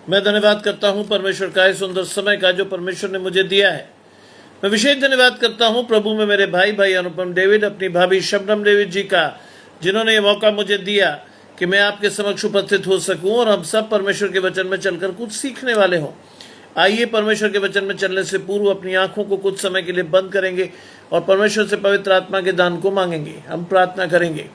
मैं धन्यवाद करता हूं परमेश्वर का इस सुंदर समय का जो परमेश्वर ने मुझे दिया है। मैं विशेष धन्यवाद करता हूं प्रभु में मेरे भाई अनुपम डेविड, अपनी भाभी शबनम डेविड जी का, जिन्होंने ये मौका मुझे दिया कि मैं आपके समक्ष उपस्थित हो सकूं और हम सब परमेश्वर के वचन में चलकर कुछ सीखने वाले हों। आइए परमेश्वर के वचन में चलने से पूर्व अपनी आंखों को कुछ समय के लिए बंद करेंगे और परमेश्वर से पवित्र आत्मा के दान को मांगेंगे। हम प्रार्थना करेंगे।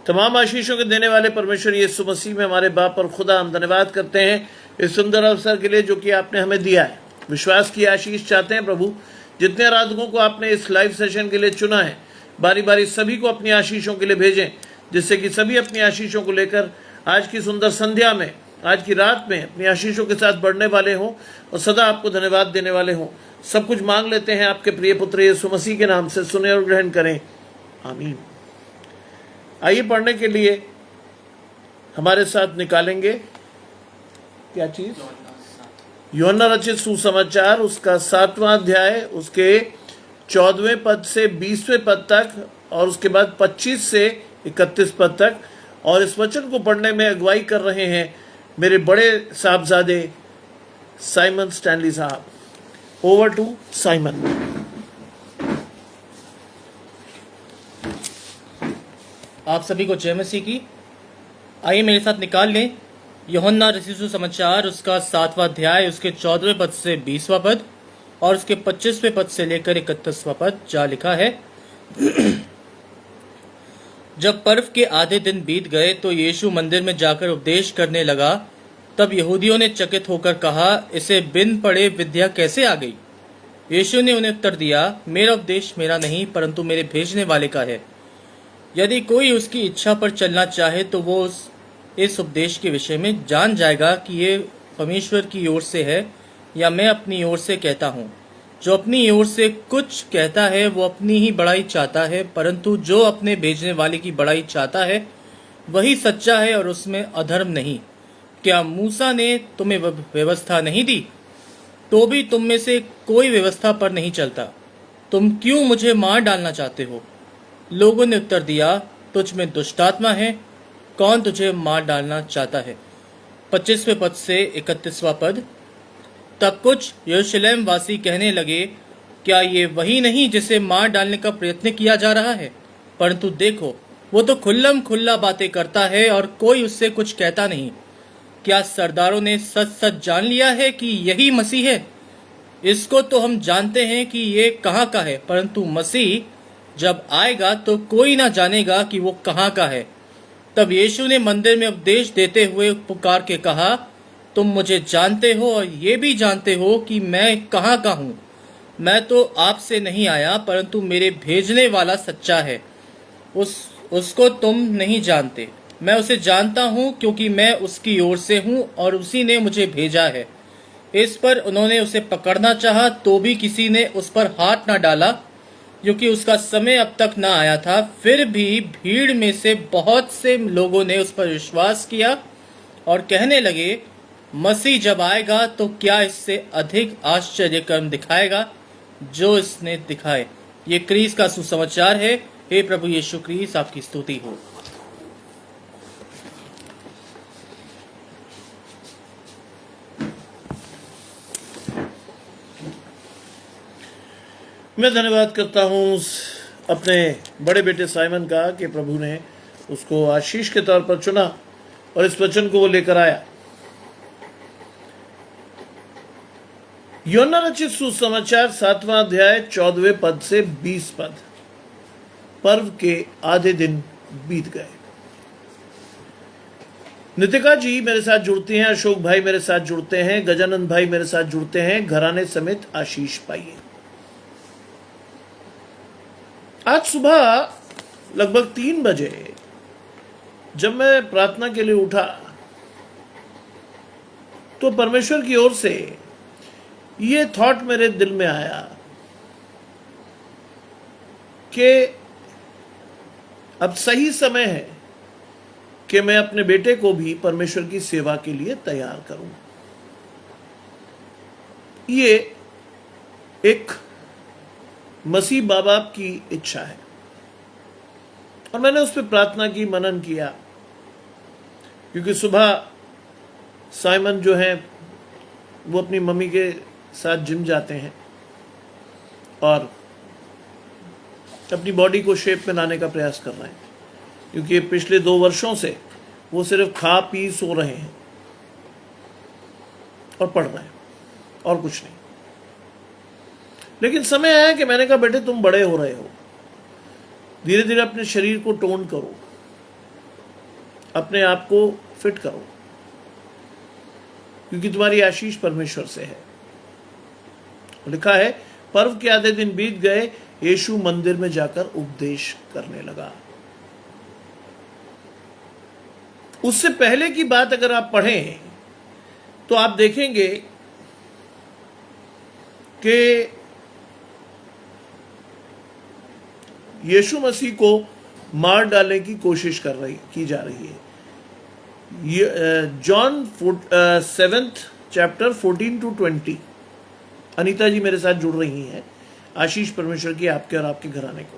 तमाम आशीषों के देने वाले परमेश्वर यीशु मसीह में हमारे बाप और खुदा, हम धन्यवाद करते हैं इस सुंदर अवसर के लिए जो कि आपने हमें दिया है। विश्वास की आशीष चाहते हैं प्रभु, जितने आराधकों को आपने इस लाइव सेशन के लिए चुना है, बारी बारी सभी को अपनी आशीषों के लिए भेजें, जिससे कि सभी अपनी आशीषों को लेकर आज की सुंदर संध्या में, आज की रात में अपनी आशीषों के साथ बढ़ने वाले हों और सदा आपको धन्यवाद देने वाले हों। सब कुछ मांग लेते हैं आपके प्रिय पुत्र यीशु मसीह के नाम से, सुने और ग्रहण करें, आमीन। आइए पढ़ने के लिए हमारे साथ निकालेंगे क्या चीज, यूहन्ना रचित सुसमाचार, उसका 7वां अध्याय, उसके 14वें पद से 20वें पद तक और उसके बाद 25 से 31 पद तक। और इस वचन को पढ़ने में अगुवाई कर रहे हैं मेरे बड़े साहबजादे साइमन स्टैनली साहब। Over to Simon. आप सभी को जय मसीह की। आइए मेरे साथ निकाल लें यूहन्ना रचित सुसमाचार, उसका 7वां अध्याय, उसके 14वें पद से 20वां पद और उसके 25वें पद से लेकर 31वां पद। जा लिखा है, जब पर्व के आधे दिन बीत गए तो यीशु मंदिर में जाकर उपदेश करने लगा। तब यहूदियों ने चकित होकर कहा, इसे बिन पढ़े विद्या कैसे आ गई? यीशु ने उन्हें उत्तर दिया, मेरा उपदेश मेरा नहीं परंतु मेरे भेजने वाले का है। यदि कोई उसकी इच्छा पर चलना चाहे तो वो इस उपदेश के विषय में जान जाएगा कि ये परमेश्वर की ओर से है या मैं अपनी ओर से कहता हूँ। जो अपनी ओर से कुछ कहता है वो अपनी ही बड़ाई चाहता है, परंतु जो अपने भेजने वाले की बड़ाई चाहता है वही सच्चा है और उसमें अधर्म नहीं। क्या मूसा ने तुम्हें व्यवस्था नहीं दी? तो भी तुम में से कोई व्यवस्था पर नहीं चलता। तुम क्यों मुझे मार डालना चाहते हो? लोगों ने उत्तर दिया, तुझ में दुष्टात्मा है, कौन तुझे मार डालना चाहता है? 25वें पद से 31वां पद। तब कुछ यरूशलेम वासी कहने लगे, क्या ये वही नहीं जिसे मार डालने का प्रयत्न किया जा रहा है? परंतु देखो, वो तो खुल्लम खुल्ला बातें करता है और कोई उससे कुछ कहता नहीं। क्या सरदारों ने सच सच जान लिया है कि यही मसीह है? इसको तो हम जानते हैं कि ये कहाँ का है, परंतु मसीह जब आएगा तो कोई ना जानेगा कि वो कहाँ का है। तब यीशु ने मंदिर में उपदेश देते हुए पुकार के कहा, तुम मुझे जानते हो और ये भी जानते हो कि मैं कहाँ का हूँ। मैं तो आपसे नहीं आया, परंतु मेरे भेजने वाला सच्चा है। उसको तुम नहीं जानते, मैं उसे जानता हूँ क्योंकि मैं उसकी ओर से हूँ और उसी ने मुझे भेजा है। इस पर उन्होंने उसे पकड़ना चाहा तो भी किसी ने उस पर हाथ न डाला, क्योंकि उसका समय अब तक न आया था। फिर भी भीड़ में से बहुत से लोगों ने उस पर विश्वास किया और कहने लगे, मसीह जब आएगा तो क्या इससे अधिक आश्चर्य कर्म दिखाएगा जो इसने दिखाए। ये क्रीस का सुसमाचार है। हे प्रभु यीशु क्रीस, आपकी स्तुति हो। मैं धन्यवाद करता हूँ अपने बड़े बेटे साइमन का कि प्रभु ने उसको आशीष के तौर पर चुना और इस वचन को वो लेकर आया। यूहन्ना रचित सुसमाचार 7वां अध्याय 14वें पद से 20 पद। पर्व के आधे दिन बीत गए। नितिका जी मेरे साथ जुड़ती हैं, अशोक भाई मेरे साथ जुड़ते हैं, गजानंद भाई मेरे साथ जुड़ते हैं। घराने समेत आशीष पाइए। आज सुबह लगभग 3 बजे जब मैं प्रार्थना के लिए उठा तो परमेश्वर की ओर से ये थॉट मेरे दिल में आया कि अब सही समय है कि मैं अपने बेटे को भी परमेश्वर की सेवा के लिए तैयार करूं। ये एक मसीह बाबा की इच्छा है और मैंने उस पर प्रार्थना की, मनन किया, क्योंकि सुबह साइमन जो है वो अपनी मम्मी के साथ जिम जाते हैं और अपनी बॉडी को शेप में लाने का प्रयास कर रहे हैं, क्योंकि पिछले 2 वर्षों से वो सिर्फ खा पी सो रहे हैं और पढ़ रहे हैं और कुछ नहीं। लेकिन समय आया कि मैंने कहा बेटे तुम बड़े हो रहे हो, धीरे धीरे अपने शरीर को टोन करो, अपने आप को फिट करो, क्योंकि तुम्हारी आशीष परमेश्वर से है। लिखा है पर्व के आधे दिन बीत गए, यीशु मंदिर में जाकर उपदेश करने लगा। उससे पहले की बात अगर आप पढ़ें तो आप देखेंगे कि यीशु मसीह को मार डालने की कोशिश की जा रही है। John 7th chapter 14-20। अनीता जी मेरे साथ जुड़ रही हैं। आशीष परमेश्वर की आपके और आपके घराने को।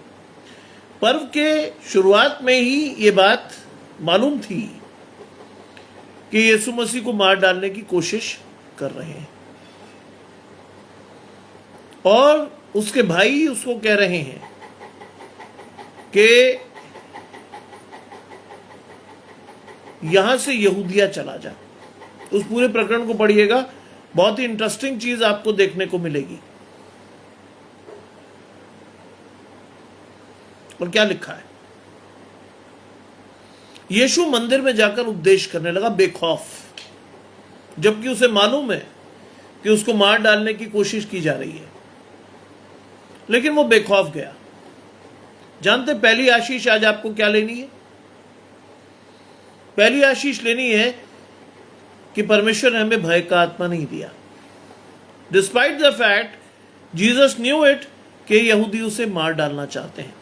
पर्व के शुरुआत में ही ये बात मालूम थी कि यीशु मसीह को मार डालने की कोशिश कर रहे हैं और उसके भाई उसको कह रहे हैं कि यहां से यहूदिया चला जा। उस पूरे प्रकरण को पढ़िएगा, बहुत ही इंटरेस्टिंग चीज आपको देखने को मिलेगी। और क्या लिखा है, यीशु मंदिर में जाकर उपदेश करने लगा बेखौफ, जबकि उसे मालूम है कि उसको मार डालने की कोशिश की जा रही है, लेकिन वो बेखौफ गया। जानते पहली आशीष आज आपको क्या लेनी है? पहली आशीष लेनी है कि परमेश्वर ने हमें भय का आत्मा नहीं दिया। Despite the fact Jesus knew it कि यहूदी उसे मार डालना चाहते हैं,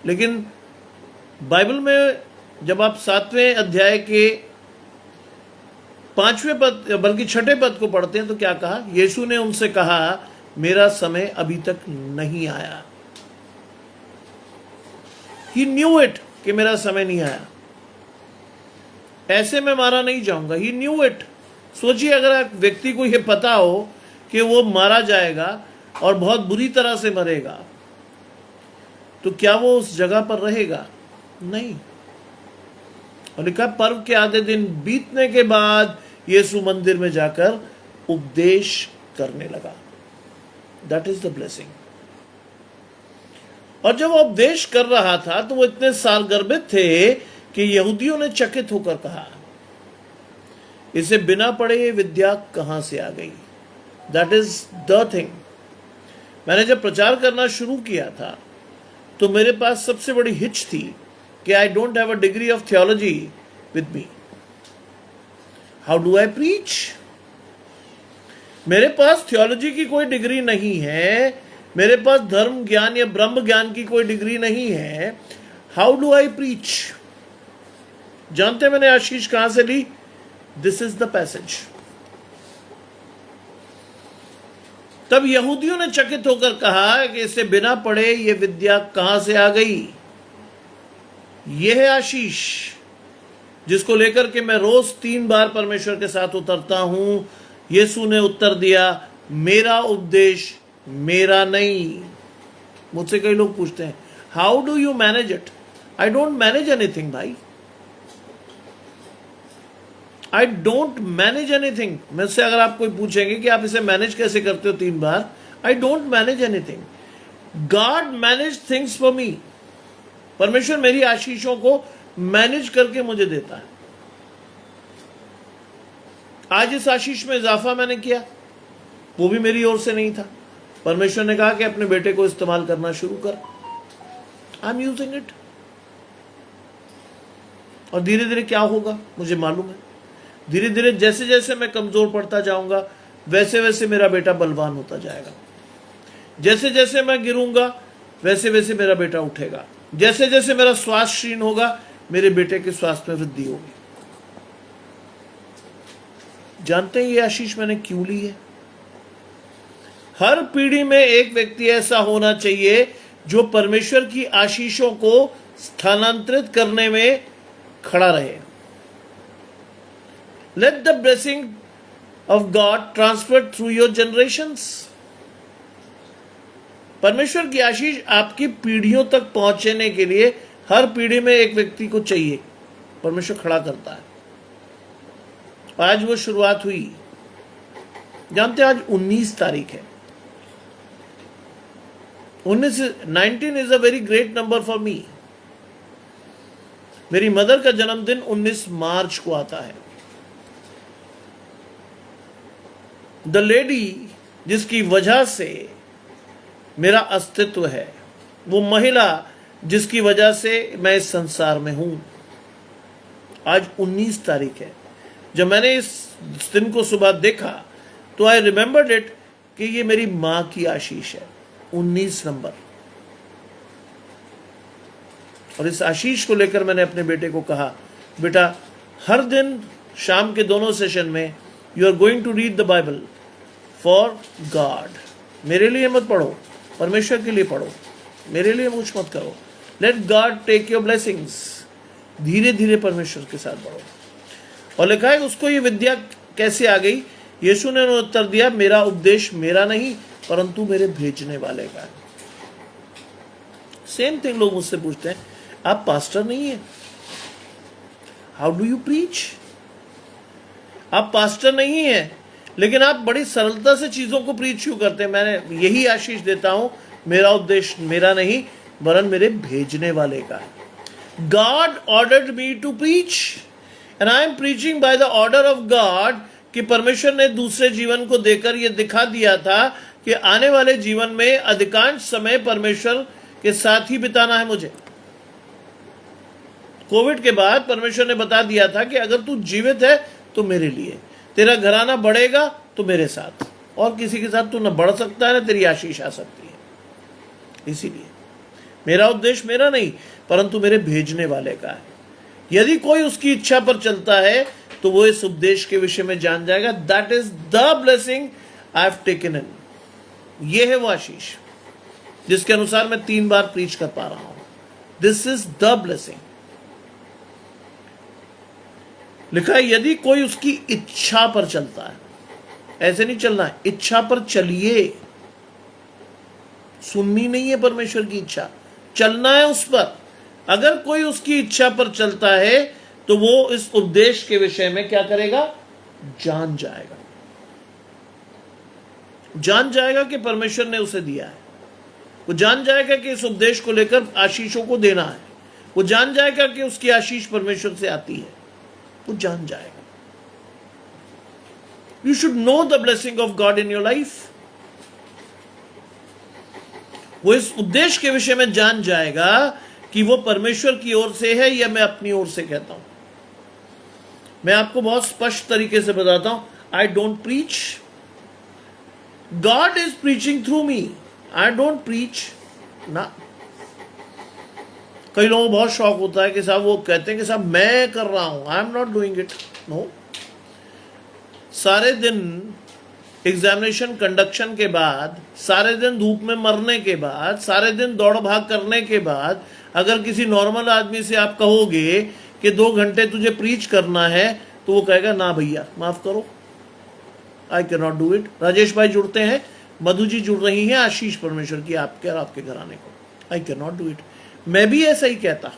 लेकिन बाइबल में जब आप 7वें अध्याय के 5वें पद बल्कि 6ठे पद को पढ़ते हैं तो क्या कहा? यीशु ने उनसे कहा मेरा समय अभी तक नहीं आया। ही न्यू इट कि मेरा समय नहीं आया, ऐसे मैं मारा नहीं जाऊंगा। ही न्यू इट। सोचिए अगर व्यक्ति को यह पता हो कि वो मारा जाएगा और बहुत बुरी तरह से मरेगा, तो क्या वो उस जगह पर रहेगा? नहीं। और लिखा पर्व के आधे दिन बीतने के बाद यीशु मंदिर में जाकर उपदेश करने लगा। That is the blessing. और जब वो उपदेश कर रहा था तो वो इतने सारगर्भित थे कि यहूदियों ने चकित होकर कहा इसे बिना पढ़े ये विद्या कहां से आ गई। That is the thing. मैंने जब प्रचार करना शुरू किया था तो मेरे पास सबसे बड़ी हिच थी कि I don't have a degree of theology with me. How do I preach? मेरे पास थियोलॉजी की कोई डिग्री नहीं है, मेरे पास धर्म ज्ञान या ब्रह्म ज्ञान की कोई डिग्री नहीं है। How do I preach? जानते मैंने आशीष कहां से ली? This is the passage. तब यहूदियों ने चकित होकर कहा कि इसे बिना पढ़े ये विद्या कहां से आ गई। यह है आशीष जिसको लेकर के मैं रोज 3 बार परमेश्वर के साथ उतरता हूं। यीशु ने उत्तर दिया मेरा उपदेश मेरा नहीं। मुझसे कई लोग पूछते हैं how do you manage it? I don't manage anything भाई। I don't manage anything. मुझसे अगर आप कोई पूछेंगे कि आप इसे मैनेज कैसे करते हो 3 बार, I don't manage anything. God manage things for me. परमेश्वर मेरी आशीषों को मैनेज करके मुझे देता है। आज इस आशीष में इजाफा मैंने किया, वो भी मेरी ओर से नहीं था। परमेश्वर ने कहा कि अपने बेटे को इस्तेमाल करना शुरू कर। I am using it. और धीरे धीरे क्या होगा मुझे मालूम है। धीरे धीरे जैसे जैसे मैं कमजोर पड़ता जाऊंगा वैसे वैसे मेरा बेटा बलवान होता जाएगा। जैसे जैसे मैं गिरूंगा वैसे वैसे मेरा बेटा उठेगा। जैसे जैसे मेरा स्वास्थ्य क्षीण होगा मेरे बेटे के स्वास्थ्य में वृद्धि होगी। जानते हैं ये आशीष मैंने क्यों ली है? हर पीढ़ी में एक व्यक्ति ऐसा होना चाहिए जो परमेश्वर की आशीषों को स्थानांतरित करने में खड़ा रहे। Let the blessing of God transferred through your generations. परमेश्वर की आशीष आपकी पीढ़ियों तक पहुंचने के लिए हर पीढ़ी में एक व्यक्ति को चाहिए, परमेश्वर खड़ा करता है। आज वो शुरुआत हुई। जानते हैं आज 19 तारीख है। 19 is a very great number for me. मेरी मदर का जन्मदिन 19 मार्च को आता है। द लेडी जिसकी वजह से मेरा अस्तित्व है, वो महिला जिसकी वजह से मैं इस संसार में हूं, आज 19 तारीख है। जब मैंने इस दिन को सुबह देखा तो आई रिमेंबर्ड इट कि ये मेरी मां की आशीष है, 19 नंबर। और इस आशीष को लेकर मैंने अपने बेटे को कहा, बेटा हर दिन शाम के दोनों सेशन में you are going to read the Bible for God. मेरे लिए मत पढ़ो, परमेश्वर के लिए पढ़ो, मेरे लिए कुछ मत करो। Let God take your blessings. धीरे धीरे परमेश्वर के साथ बढ़ो। और लिखा है उसको ये विद्या कैसे आ गई? यीशु ने उत्तर दिया, मेरा उपदेश मेरा नहीं परंतु मेरे भेजने वाले का है। सेम थिंग लोग मुझसे पूछते हैं, आप पास्टर नहीं है, हाउ डू यू प्रीच? आप पास्टर नहीं है लेकिन आप बड़ी सरलता से चीजों को प्रीच क्यों करते हैं? मैंने यही आशीष देता हूं, मेरा उपदेश मेरा नहीं वरन मेरे भेजने वाले का है। God ordered me to preach and I am preaching by the order of God. कि परमेश्वर ने दूसरे जीवन को देकर यह दिखा दिया था कि आने वाले जीवन में अधिकांश समय परमेश्वर के साथ ही बिताना है मुझे। कोविड के बाद परमेश्वर ने बता दिया था कि अगर तू जीवित है तो मेरे लिए, तेरा घराना बढ़ेगा तो मेरे साथ, और किसी के साथ तू न बढ़ सकता है न तेरी आशीष आ सकती है। इसीलिए मेरा उद्देश्य मेरा नहीं परंतु मेरे भेजने वाले का है। यदि कोई उसकी इच्छा पर चलता है तो वो इस उपदेश के विषय में जान जाएगा। That is the blessing I have taken in. ये है वो आशीष जिसके अनुसार मैं 3 बार प्रीच कर पा रहा हूं। This is the blessing. लिखा है यदि कोई उसकी इच्छा पर चलता है, ऐसे नहीं चलना है, इच्छा पर चलिए। सुननी नहीं है परमेश्वर की इच्छा, चलना है उस पर। अगर कोई उसकी इच्छा पर चलता है तो वो इस उपदेश के विषय में क्या करेगा? जान जाएगा। जान जाएगा कि परमेश्वर ने उसे दिया है। वो जान जाएगा कि इस उपदेश को लेकर आशीषों को देना है। वो जान जाएगा कि उसकी आशीष परमेश्वर से आती है। वो जान जाएगा। You should know the blessing of God in your life. वो इस उद्देश्य के विषय में जान जाएगा कि वो परमेश्वर की ओर से है या मैं अपनी ओर से कहता हूं। मैं आपको बहुत स्पष्ट तरीके से बताता हूं, I don't preach, God is preaching through me. I don't preach ना। कई लोगों को बहुत शौक होता है कि साहब वो कहते हैं कि साहब मैं कर रहा हूं, I am not doing it. No, सारे दिन एग्जामिनेशन कंडक्शन के बाद, सारे दिन धूप में मरने के बाद, सारे दिन दौड़ भाग करने के बाद अगर किसी नॉर्मल आदमी से आप कहोगे कि 2 घंटे तुझे प्रीच करना है तो वो कहेगा ना भैया माफ करो, I can not do it. Rajesh भाई जुड़ते हैं, मधु जी जुड़ रही हैं, आशीष परमेश्वर की आपके और आपके घराने को। I can not do it. मैं भी ऐसा ही कहता,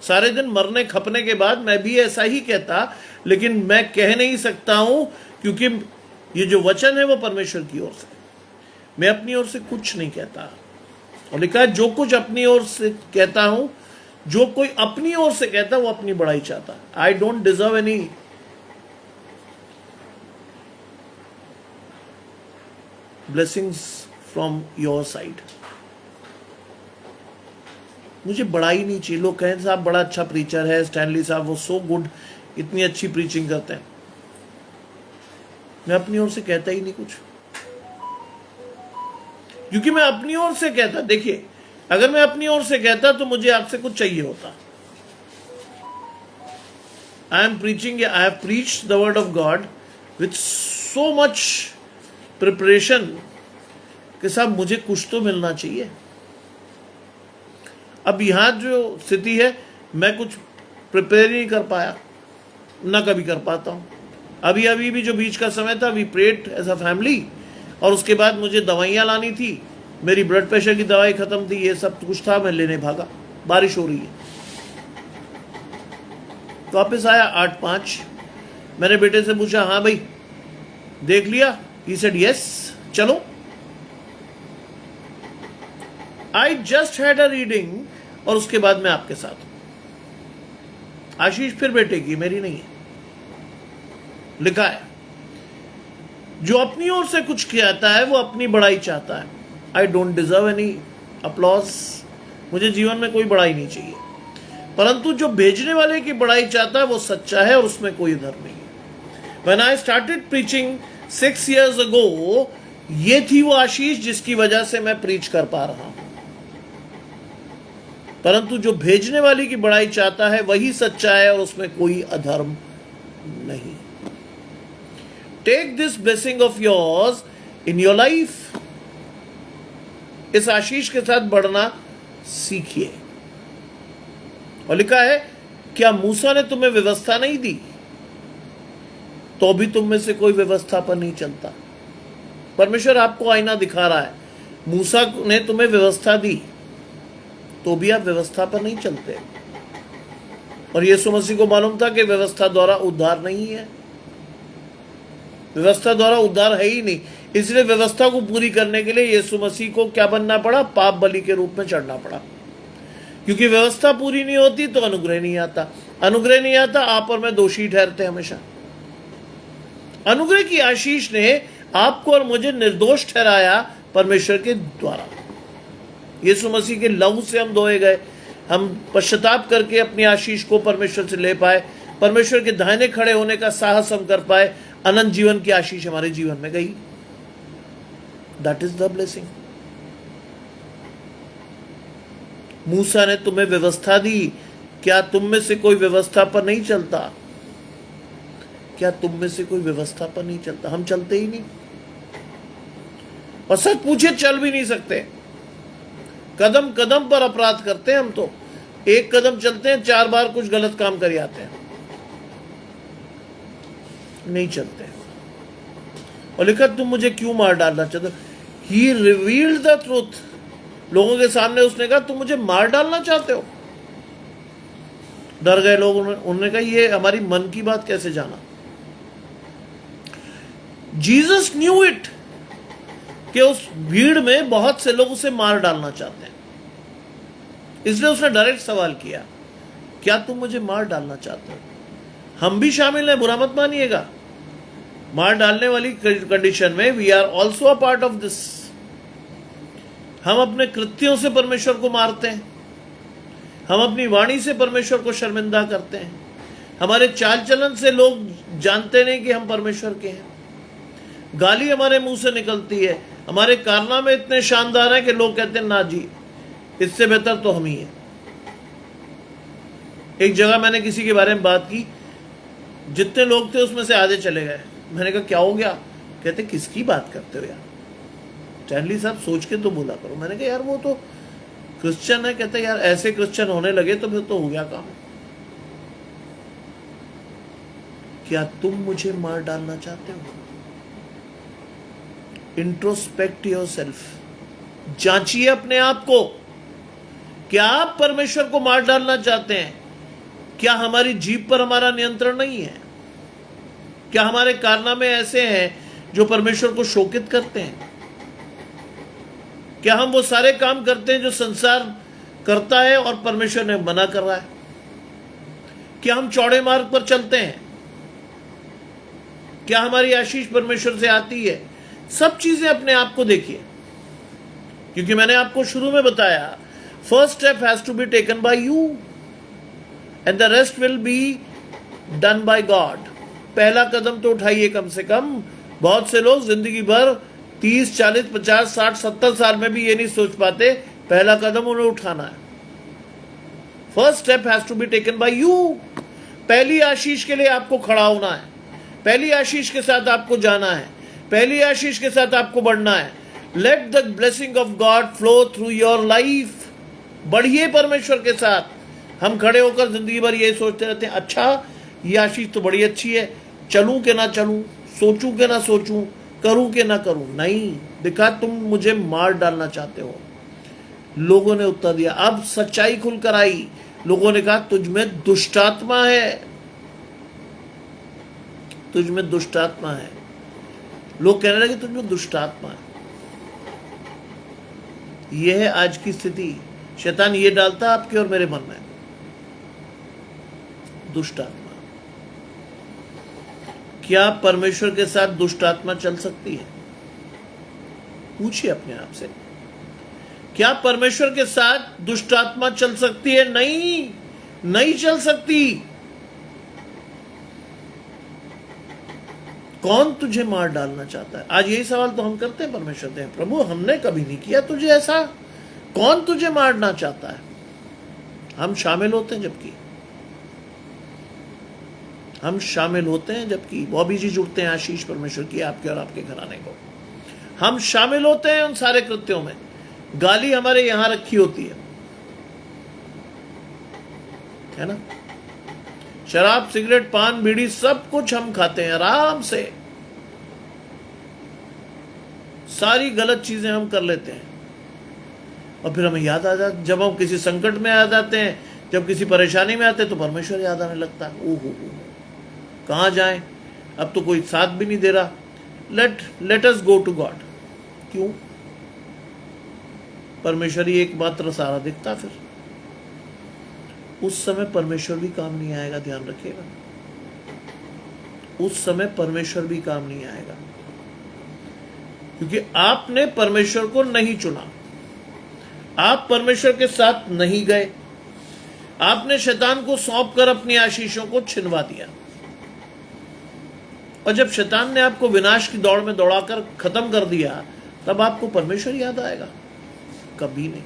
सारे दिन मरने खपने के बाद मैं भी ऐसा ही कहता, लेकिन मैं कह नहीं सकता हूं क्योंकि ये जो वचन है वो परमेश्वर की ओर से। मैं अपनी ओर से कुछ नहीं कहता। और लिखा है जो कुछ अपनी ओर से कहता हूं, जो कोई अपनी ओर से कहता है वो अपनी बड़ाई चाहता है। I don't deserve any blessings from your side. मुझे बड़ाई नहीं चाहिए। लोग कहें साहब बड़ा अच्छा प्रीचर है स्टैनली साहब, वो सो गुड, इतनी अच्छी प्रीचिंग करते हैं। मैं अपनी ओर से कहता ही नहीं कुछ, क्योंकि मैं अपनी ओर से कहता, देखिए अगर मैं अपनी ओर से कहता तो मुझे आपसे कुछ चाहिए होता। आई am preaching, I have preached the word of God with so much preparation कि साहब मुझे कुछ तो मिलना चाहिए। अब यहां जो स्थिति है, मैं कुछ प्रिपेयर नहीं कर पाया, ना कभी कर पाता हूं। अभी अभी भी जो बीच का समय था, we prayed as a family, और उसके बाद मुझे दवाइयाँ लानी थी, मेरी ब्लड प्रेशर की दवाई खत्म थी, ये सब कुछ था, मैं लेने भागा। बारिश हो रही है, वापस आया 8:05। मैंने बेटे से पूछा, हाँ भाई देख लिया? ही सेड यस, चलो। I just had a reading, और उसके बाद मैं आपके साथ हूं। आशीष फिर बेटे की, मेरी नहीं है। लिखा है, जो अपनी ओर से कुछ कहता है वो अपनी बड़ाई चाहता है। I don't deserve any applause, मुझे जीवन में कोई बड़ाई नहीं चाहिए, परंतु जो भेजने वाले की बड़ाई चाहता है वो सच्चा है और उसमें कोई धर्म नहीं है। When I started preaching 6 years ago, ये थी वो आशीष जिसकी वजह से मैं प्रीच कर पा रहा हूं। परंतु जो भेजने वाली की बड़ाई चाहता है वही सच्चा है और उसमें कोई अधर्म नहीं। Take this blessing of yours in your life, इस आशीष के साथ बढ़ना सीखिए। और लिखा है, क्या मूसा ने तुम्हें व्यवस्था नहीं दी तो भी तुम में से कोई व्यवस्था पर नहीं चलता? परमेश्वर आपको आईना दिखा रहा है, मूसा ने तुम्हें व्यवस्था दी तो भी आप व्यवस्था पर नहीं चलते। और यीशु मसीह को मालूम था कि व्यवस्था द्वारा उद्धार नहीं है, व्यवस्था द्वारा उद्धार है ही नहीं। इसलिए व्यवस्था को पूरी करने के लिए यीशु मसीह को क्या बनना पड़ा? पाप बलि के रूप में चढ़ना पड़ा। क्योंकि व्यवस्था पूरी नहीं होती तो अनुग्रह नहीं आता, अनुग्रह नहीं आता, आप और मैं दोषी ठहरते हमेशा। अनुग्रह की आशीष ने आपको और मुझे निर्दोष ठहराया परमेश्वर के द्वारा। यीशु मसीह के लहू से हम धोए गए, हम पश्चाताप करके अपनी आशीष को परमेश्वर से ले पाए, परमेश्वर के दाहिने खड़े होने का साहस हम कर पाए, अनंत जीवन की आशीष हमारे जीवन में गई। That is the blessing. मूसा ने तुम्हें व्यवस्था दी, क्या तुम में से कोई व्यवस्था पर नहीं चलता? क्या तुम में से कोई व्यवस्था पर नहीं चलता? हम चलते ही नहीं, और सच पूछे चल भी नहीं सकते। कदम कदम पर अपराध करते हैं हम तो, एक कदम चलते हैं 4 बार कुछ गलत काम कर आते हैं, नहीं चलते। और लिखा, तुम मुझे क्यों मार डालना चाहते हो? ही रिवील्ड द ट्रूथ, लोगों के सामने उसने कहा तुम मुझे मार डालना चाहते हो। डर गए लोग, उन्होंने कहा ये हमारी मन की बात कैसे जाना। जीसस न्यू इट कि उस भीड़ में बहुत से लोग उसे मार डालना चाहते हैं, इसलिए उसने डायरेक्ट सवाल किया, क्या तुम मुझे मार डालना चाहते हो? हम भी शामिल हैं, बुरा मत मानिएगा। मार डालने वाली कंडीशन में we are also a part of this. हम अपने कृत्यों से परमेश्वर को मारते हैं, हम अपनी वाणी से परमेश्वर को शर्मिंदा करते हैं, हमारे चाल चलन से लोग जानते नहीं कि हम परमेश्वर के हैं। गाली हमारे मुंह से निकलती है, हमारे कारनामे इतने शानदार हैं कि लोग कहते हैं ना जी, इससे बेहतर तो हम ही हैं। एक जगह मैंने किसी के बारे में बात की, जितने लोग थे उसमें से आधे चले गए। मैंने कहा क्या हो गया? कहते किसकी बात करते हो यार, चैनली साहब सोच के तो बोला करो। मैंने कहा यार वो तो क्रिश्चियन है। कहते यार ऐसे क्रिश्चियन होने लगे तो फिर तो हो गया काम। क्या तुम मुझे मार डालना चाहते हो? इंट्रोस्पेक्ट योरसेल्फ, जांचिए अपने आप को। क्या आप परमेश्वर को मार डालना चाहते हैं? क्या हमारी जीभ पर हमारा नियंत्रण नहीं है? क्या हमारे कारनामे ऐसे हैं जो परमेश्वर को शोकित करते हैं? क्या हम वो सारे काम करते हैं जो संसार करता है और परमेश्वर ने मना कर रहा है? क्या हम चौड़े मार्ग पर चलते हैं? क्या हमारी आशीष परमेश्वर से आती है? सब चीजें अपने आप को देखिए, क्योंकि मैंने आपको शुरू में बताया, first step has to be taken by you and the rest will be done by God. पहला कदम तो उठाइए कम से कम। बहुत से लोग जिंदगी भर 30, 40, 50, 60, 70 साल में भी ये नहीं सोच पाते, पहला कदम उन्हें उठाना है। First step has to be taken by you. पहली आशीष के लिए आपको खड़ा होना है, पहली आशीष के साथ आपको जाना है, पहली आशीष के साथ आपको बढ़ना है। Let the blessing of God flow through your life. बढ़िए परमेश्वर के साथ। हम खड़े होकर जिंदगी भर यही सोचते रहते हैं, अच्छा ये आशीष तो बड़ी अच्छी है, चलूं कि ना चलूं, सोचूं कि ना सोचूं, करूं कि ना करूं। नहीं, देखा तुम मुझे मार डालना चाहते हो। लोगों ने उत्तर दिया, अब सच्चाई खुलकर आई। लोगों ने कहा तुझ में दुष्टात्मा है, तुझ में दुष्टात्मा है। लोग कहने लगे तुझ में दुष्टात्मा है। यह है आज की स्थिति। शैतान ये डालता आपके और मेरे मन में, दुष्टात्मा। क्या परमेश्वर के साथ दुष्टात्मा चल सकती है? पूछिए अपने आप से, क्या परमेश्वर के साथ दुष्टात्मा चल सकती है? नहीं, नहीं चल सकती। कौन तुझे मार डालना चाहता है? आज यही सवाल तो हम करते हैं परमेश्वर से, प्रभु हमने कभी नहीं किया तुझे ऐसा, कौन तुझे मारना चाहता है? हम शामिल होते हैं जबकि बॉबी जी जुड़ते हैं, आशीष परमेश्वर की आपके और आपके घराने को। हम शामिल होते हैं उन सारे कृत्यों में। गाली हमारे यहां रखी होती है ना? शराब, सिगरेट, पान, बीड़ी सब कुछ हम खाते हैं आराम से। सारी गलत चीजें हम कर लेते हैं और फिर हमें याद आ जाता, जब हम किसी संकट में आ जाते हैं, जब किसी परेशानी में आते हैं तो परमेश्वर याद आने लगता है। ओहो, कहां जाएं, अब तो कोई साथ भी नहीं दे रहा। Let us go to God. क्यों? परमेश्वर ही एकमात्र सहारा दिखता। फिर उस समय परमेश्वर भी काम नहीं आएगा, ध्यान रखिएगा। उस समय परमेश्वर भी काम नहीं आएगा, क्योंकि आपने परमेश्वर को नहीं चुना, आप परमेश्वर के साथ नहीं गए, आपने शैतान को सौंपकर अपनी आशीषों को छिनवा दिया। और जब शैतान ने आपको विनाश की दौड़ में दौड़ाकर खत्म कर दिया, तब आपको परमेश्वर याद आएगा? कभी नहीं।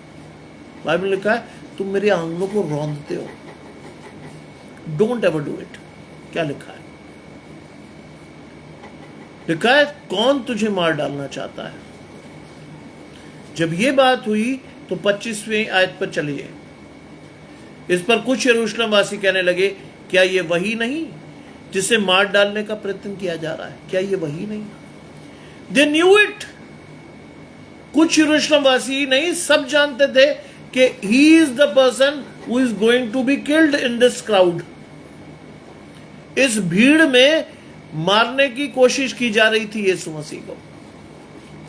बाइबल में लिखा है तुम मेरे आंगनों को रौंदते हो, डोंट एवर डू इट। क्या लिखा है? लिखा है कौन तुझे मार डालना चाहता है। जब ये बात हुई तो 25वीं आयत पर चलिए। इस पर कुछ यरूशलेम वासी कहने लगे, क्या ये वही नहीं जिसे मार डालने का प्रयत्न किया जा रहा है? क्या ये वही नहीं? They knew it. कुछ यरूशलेम वासी नहीं, सब जानते थे कि he is the person who is going to be killed in this crowd. इस भीड़ में मारने की कोशिश की जा रही थी यीशु मसीह को।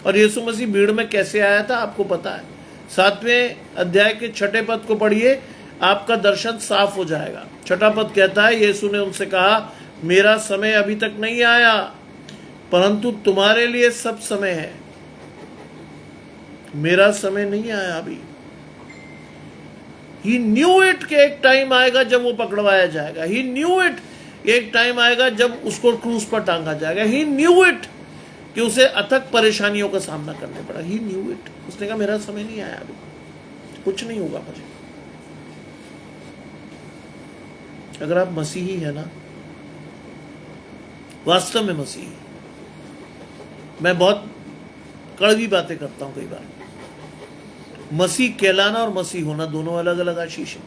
और यीशु मसीह भीड़ में कैसे आया था आपको पता है। 7वें अध्याय के 6ठे पद को पढ़िए, आपका दर्शन साफ हो जाएगा। 6ठा पद कहता है, यीशु ने उनसे कहा, मेरा समय अभी तक नहीं आया, परंतु तुम्हारे लिए सब समय है। मेरा समय नहीं आया अभी। ही न्यू इट कि एक टाइम आएगा जब वो पकड़वाया जाएगा। ही न्यू इट, एक टाइम आएगा जब उसको क्रूस पर टांगा जाएगा। ही न्यू इट कि उसे अथक परेशानियों का सामना करने पड़ा। ही न्यू इट। उसने कहा मेरा समय नहीं आया अभी, कुछ नहीं होगा मुझे। अगर आप मसीही है ना, वास्तव में मसीही, मैं बहुत कड़वी बातें करता हूं कई बार। मसीह कहलाना और मसीह होना दोनों अलग अलग आशीष है।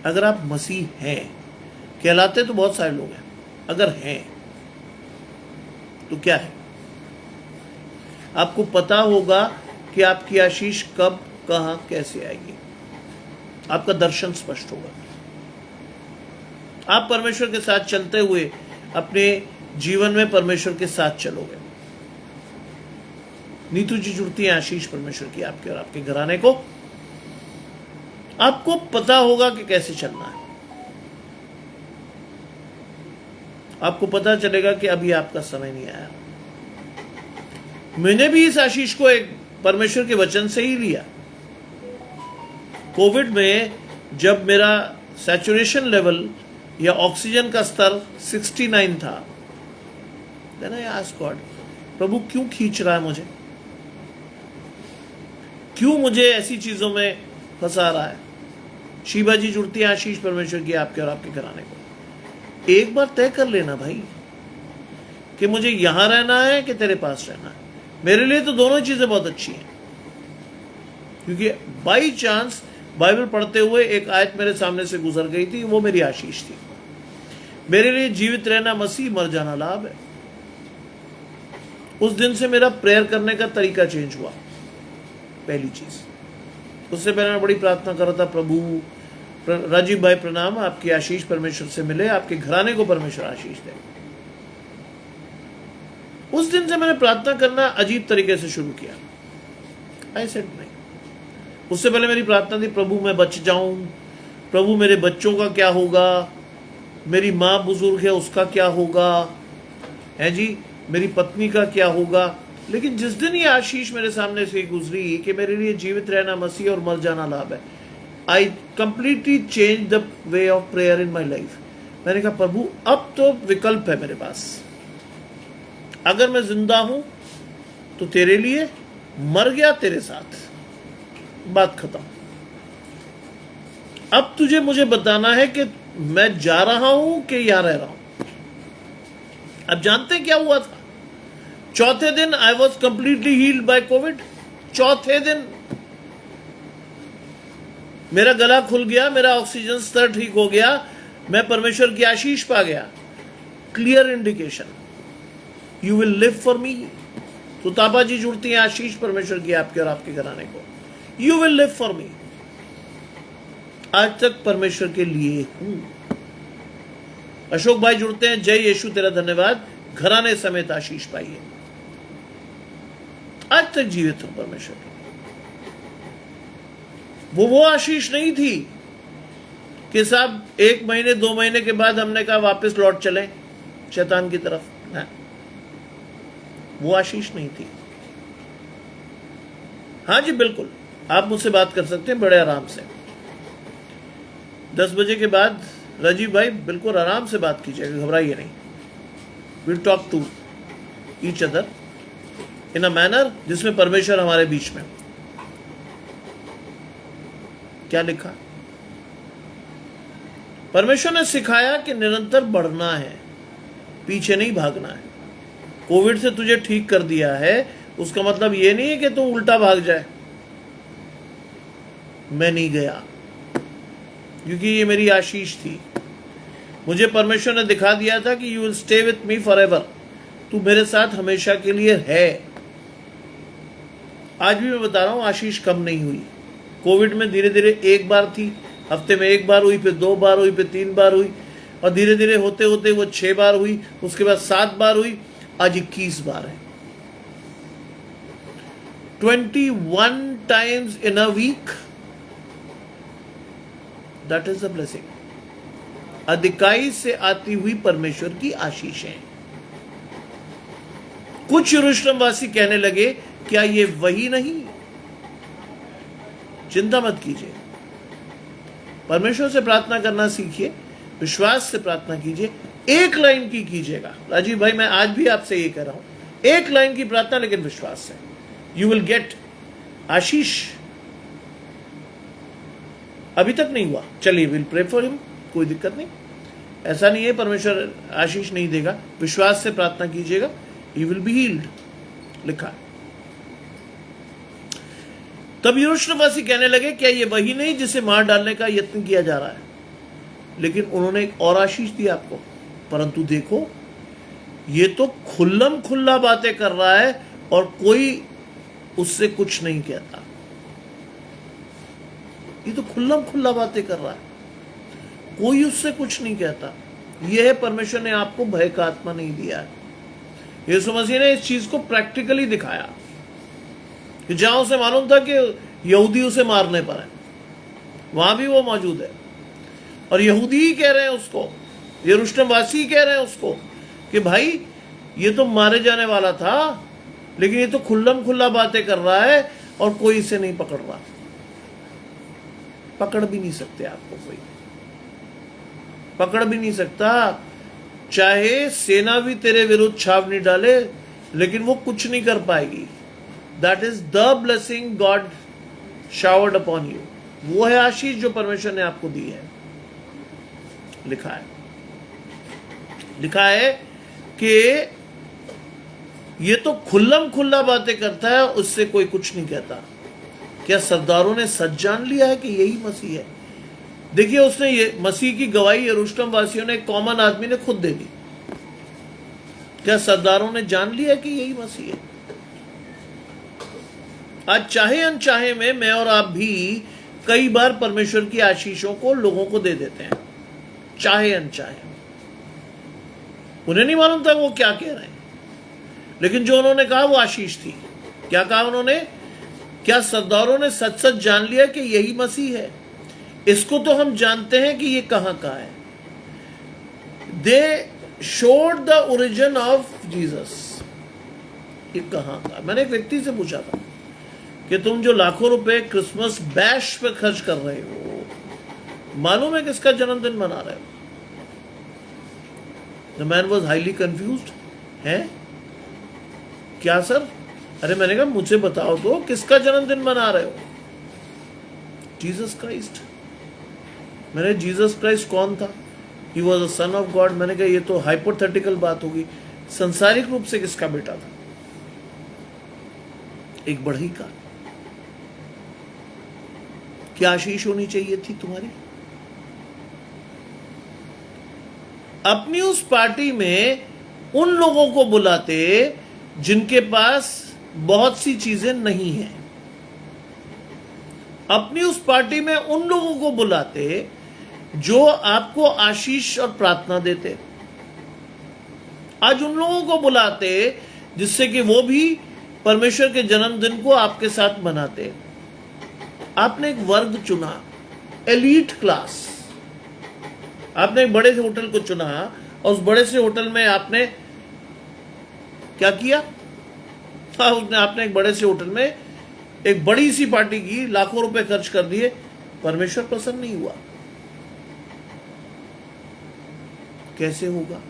अगर आप मसीह हैं, कहलाते तो बहुत सारे लोग हैं, अगर हैं तो क्या है? आपको पता होगा कि आपकी आशीष कब, कहां, कैसे आएगी। आपका दर्शन स्पष्ट होगा। आप परमेश्वर के साथ चलते हुए अपने जीवन में परमेश्वर के साथ चलोगे। नीतू जी जुड़ती है आशीष परमेश्वर की आपके और आपके घराने को। आपको पता होगा कि कैसे चलना है। आपको पता चलेगा कि अभी आपका समय नहीं आया। मैंने भी इस आशीष को एक परमेश्वर के वचन से ही लिया। कोविड में जब मेरा सैचुरेशन लेवल या ऑक्सीजन का स्तर 69 था, देन आई आस्क्ड गॉड, प्रभु क्यों खींच रहा है मुझे, क्यों मुझे ऐसी चीजों में फंसा रहा है। शीबा जी जुड़ती है आशीष परमेश्वर की आपके और आपके घराने को। एक बार तय कर लेना भाई कि मुझे यहां रहना है कि तेरे पास रहना है। मेरे लिए तो दोनों चीजें बहुत अच्छी हैं, क्योंकि बाई चांस बाइबल पढ़ते हुए एक आयत मेरे सामने से गुजर गई थी, वो मेरी आशीष थी। मेरे लिए जीवित रहना मसीह, मर जाना लाभ है। उस दिन से मेरा प्रेयर करने का तरीका चेंज हुआ। पहली चीज, उससे पहले मैं बड़ी प्रार्थना कर रहा था, प्रभु राजीव भाई प्रणाम, आपकी आशीष परमेश्वर से मिले, आपके घराने को परमेश्वर आशीष दे। उस दिन से मैंने प्रार्थना करना अजीब तरीके से शुरू किया। आई सेड नहीं। उससे पहले मेरी प्रार्थना थी, प्रभु मैं बच जाऊं, प्रभु मेरे बच्चों का क्या होगा, मेरी माँ बुजुर्ग है उसका क्या होगा, है जी, मेरी पत्नी का क्या होगा। लेकिन जिस दिन ये आशीष मेरे सामने से गुजरी कि मेरे लिए जीवित रहना मसीह और मर जाना लाभ है, I completely change the way of prayer in my life. मैंने कहा प्रभु अब तो विकल्प है मेरे पास, अगर मैं जिंदा हूं तो तेरे लिए, मर गया तेरे साथ, बात खत्म। अब तुझे मुझे बताना है कि मैं जा रहा हूं कि यहां रह रहा हूं। अब जानते हैं क्या हुआ था? चौथे दिन I was completely healed by COVID. चौथे दिन मेरा गला खुल गया, मेरा ऑक्सीजन स्तर ठीक हो गया, मैं परमेश्वर की आशीष पा गया। Clear indication, you will live for me. तो तापा जी जुड़ती हैं आशीष परमेश्वर की आपके और आपके घराने को, you will live for me. आज तक परमेश्वर के लिए हूं। अशोक भाई जुड़ते हैं, जय यीशु तेरा धन्यवाद, घराने समेत आशीष पाइए। आज तक जीवित हूं परमेश्वर के। वो आशीष नहीं थी कि साहब 1 महीने 2 महीने के बाद हमने कहा वापस लौट चले शैतान की तरफ, ना, वो आशीष नहीं थी। हाँ जी बिल्कुल, आप मुझसे बात कर सकते हैं बड़े आराम से। 10 बजे के बाद राजीव भाई बिल्कुल आराम से बात कीजिएगा, घबराइए नहीं। Will talk to each other in a manner जिसमें परमेश्वर हमारे बीच में। क्या लिखा? परमेश्वर ने सिखाया कि निरंतर बढ़ना है, पीछे नहीं भागना है। कोविड से तुझे ठीक कर दिया है, उसका मतलब यह नहीं है कि तू उल्टा भाग जाए। मैं नहीं गया क्योंकि ये मेरी आशीष थी। मुझे परमेश्वर ने दिखा दिया था कि you will stay with me for ever, तू मेरे साथ हमेशा के लिए है। आज भी मैं बता रहा हूं, आशीष कम नहीं हुई। कोविड में धीरे धीरे 1 बार थी, हफ्ते में 1 बार हुई, फिर 2 बार हुई, फिर 3 बार हुई, और धीरे धीरे होते होते वो 6 बार हुई, उसके बाद 7 बार हुई, आज 21 बार है। 21 times in a week, that is a blessing। अधिकाई से आती हुई परमेश्वर की आशीषें। कुछ यरूशलेम वासी कहने लगे, क्या ये वही नहीं? चिंता मत कीजिए, परमेश्वर से प्रार्थना करना सीखिए, विश्वास से प्रार्थना कीजिए। 1 लाइन की कीजिएगा। राजीव भाई मैं आज भी आपसे ये कह रहा हूं, 1 लाइन की प्रार्थना, लेकिन विश्वास से। यू विल गेट आशीष। अभी तक नहीं हुआ, चलिए विल प्रे फॉर हिम, कोई दिक्कत नहीं। ऐसा नहीं है परमेश्वर आशीष नहीं देगा, विश्वास से प्रार्थना कीजिएगा, यू विल बी हील्ड, लिखा है। तब यरूशलेमवासी कहने लगे, क्या ये वही नहीं जिसे मार डालने का यत्न किया जा रहा है? लेकिन उन्होंने एक और आशीष दी आपको, परंतु देखो ये तो खुल्लम खुल्ला बातें कर रहा है और कोई उससे कुछ नहीं कहता। ये तो खुल्लम खुल्ला बातें कर रहा है, कोई उससे कुछ नहीं कहता। यह है परमेश्वर ने आपको भय का आत्मा नहीं दिया है। यीशु मसीह ने इस चीज को प्रैक्टिकली दिखाया कि जहां उसे मालूम था कि यहूदी उसे मारने पर है, वहां भी वो मौजूद है। और यहूदी ही कह रहे हैं उसको, यरूशलेम वासी कह रहे हैं उसको कि भाई ये तो मारे जाने वाला था, लेकिन ये तो खुल्लम खुल्ला बातें कर रहा है और कोई इसे नहीं पकड़ रहा। पकड़ भी नहीं सकते आपको, कोई पकड़ भी नहीं सकता। चाहे सेना भी तेरे विरुद्ध छावनी डाले, लेकिन वो कुछ नहीं कर पाएगी। That is the blessing God showered upon you. वो है आशीष जो परमेश्वर ने आपको दी है। लिखा है कि ये तो खुल्लम खुल्ला बातें करता है, उससे कोई कुछ नहीं कहता। क्या सरदारों ने सच जान लिया है कि यही मसीह है? देखिए, उसने ये मसीह की गवाही यरूशलेम वासियों ने, कॉमन आदमी ने खुद दे दी। क्या सरदारों ने जान लिया कि यही मसीह है? आज चाहे अनचाहे में मैं और आप भी कई बार परमेश्वर की आशीषों को लोगों को दे देते हैं, चाहे अनचाहे। उन्हें नहीं मालूम था वो क्या कह रहे हैं, लेकिन जो उन्होंने कहा वो आशीष थी। क्या कहा उन्होंने? क्या सरदारों ने सच सच जान लिया कि यही मसीह है? इसको तो हम जानते हैं कि ये कहां का है। They showed the origin of Jesus. ये कहां का? मैंने एक व्यक्ति से पूछा था कि तुम जो लाखों रुपए क्रिसमस बैश पे खर्च कर रहे हो, मालूम है किसका जन्मदिन मना रहे हो? The man was highly confused. है क्या सर? अरे मैंने कहा मुझे बताओ तो किसका जन्मदिन मना रहे हो? Jesus Christ. मैंने जीसस क्राइस्ट कौन था? He was a son of God. मैंने कहा ये तो हाइपोथेटिकल बात होगी, संसारिक रूप से किसका बेटा था? एक बढ़ई का। क्या आशीष होनी चाहिए थी तुम्हारी? अपनी उस पार्टी में उन लोगों को बुलाते जिनके पास बहुत सी चीजें नहीं हैं। अपनी उस पार्टी में उन लोगों को बुलाते जो आपको आशीष और प्रार्थना देते। आज उन लोगों को बुलाते जिससे कि वो भी परमेश्वर के जन्मदिन को आपके साथ मनाते। आपने एक वर्ग चुना, एलीट क्लास। आपने एक बड़े से होटल को चुना और उस बड़े से होटल में आपने क्या किया? आपने एक बड़े से होटल में एक बड़ी सी पार्टी की, लाखों रुपए खर्च कर दिए, परमेश्वर प्रसन्न नहीं हुआ। कैसे होगा?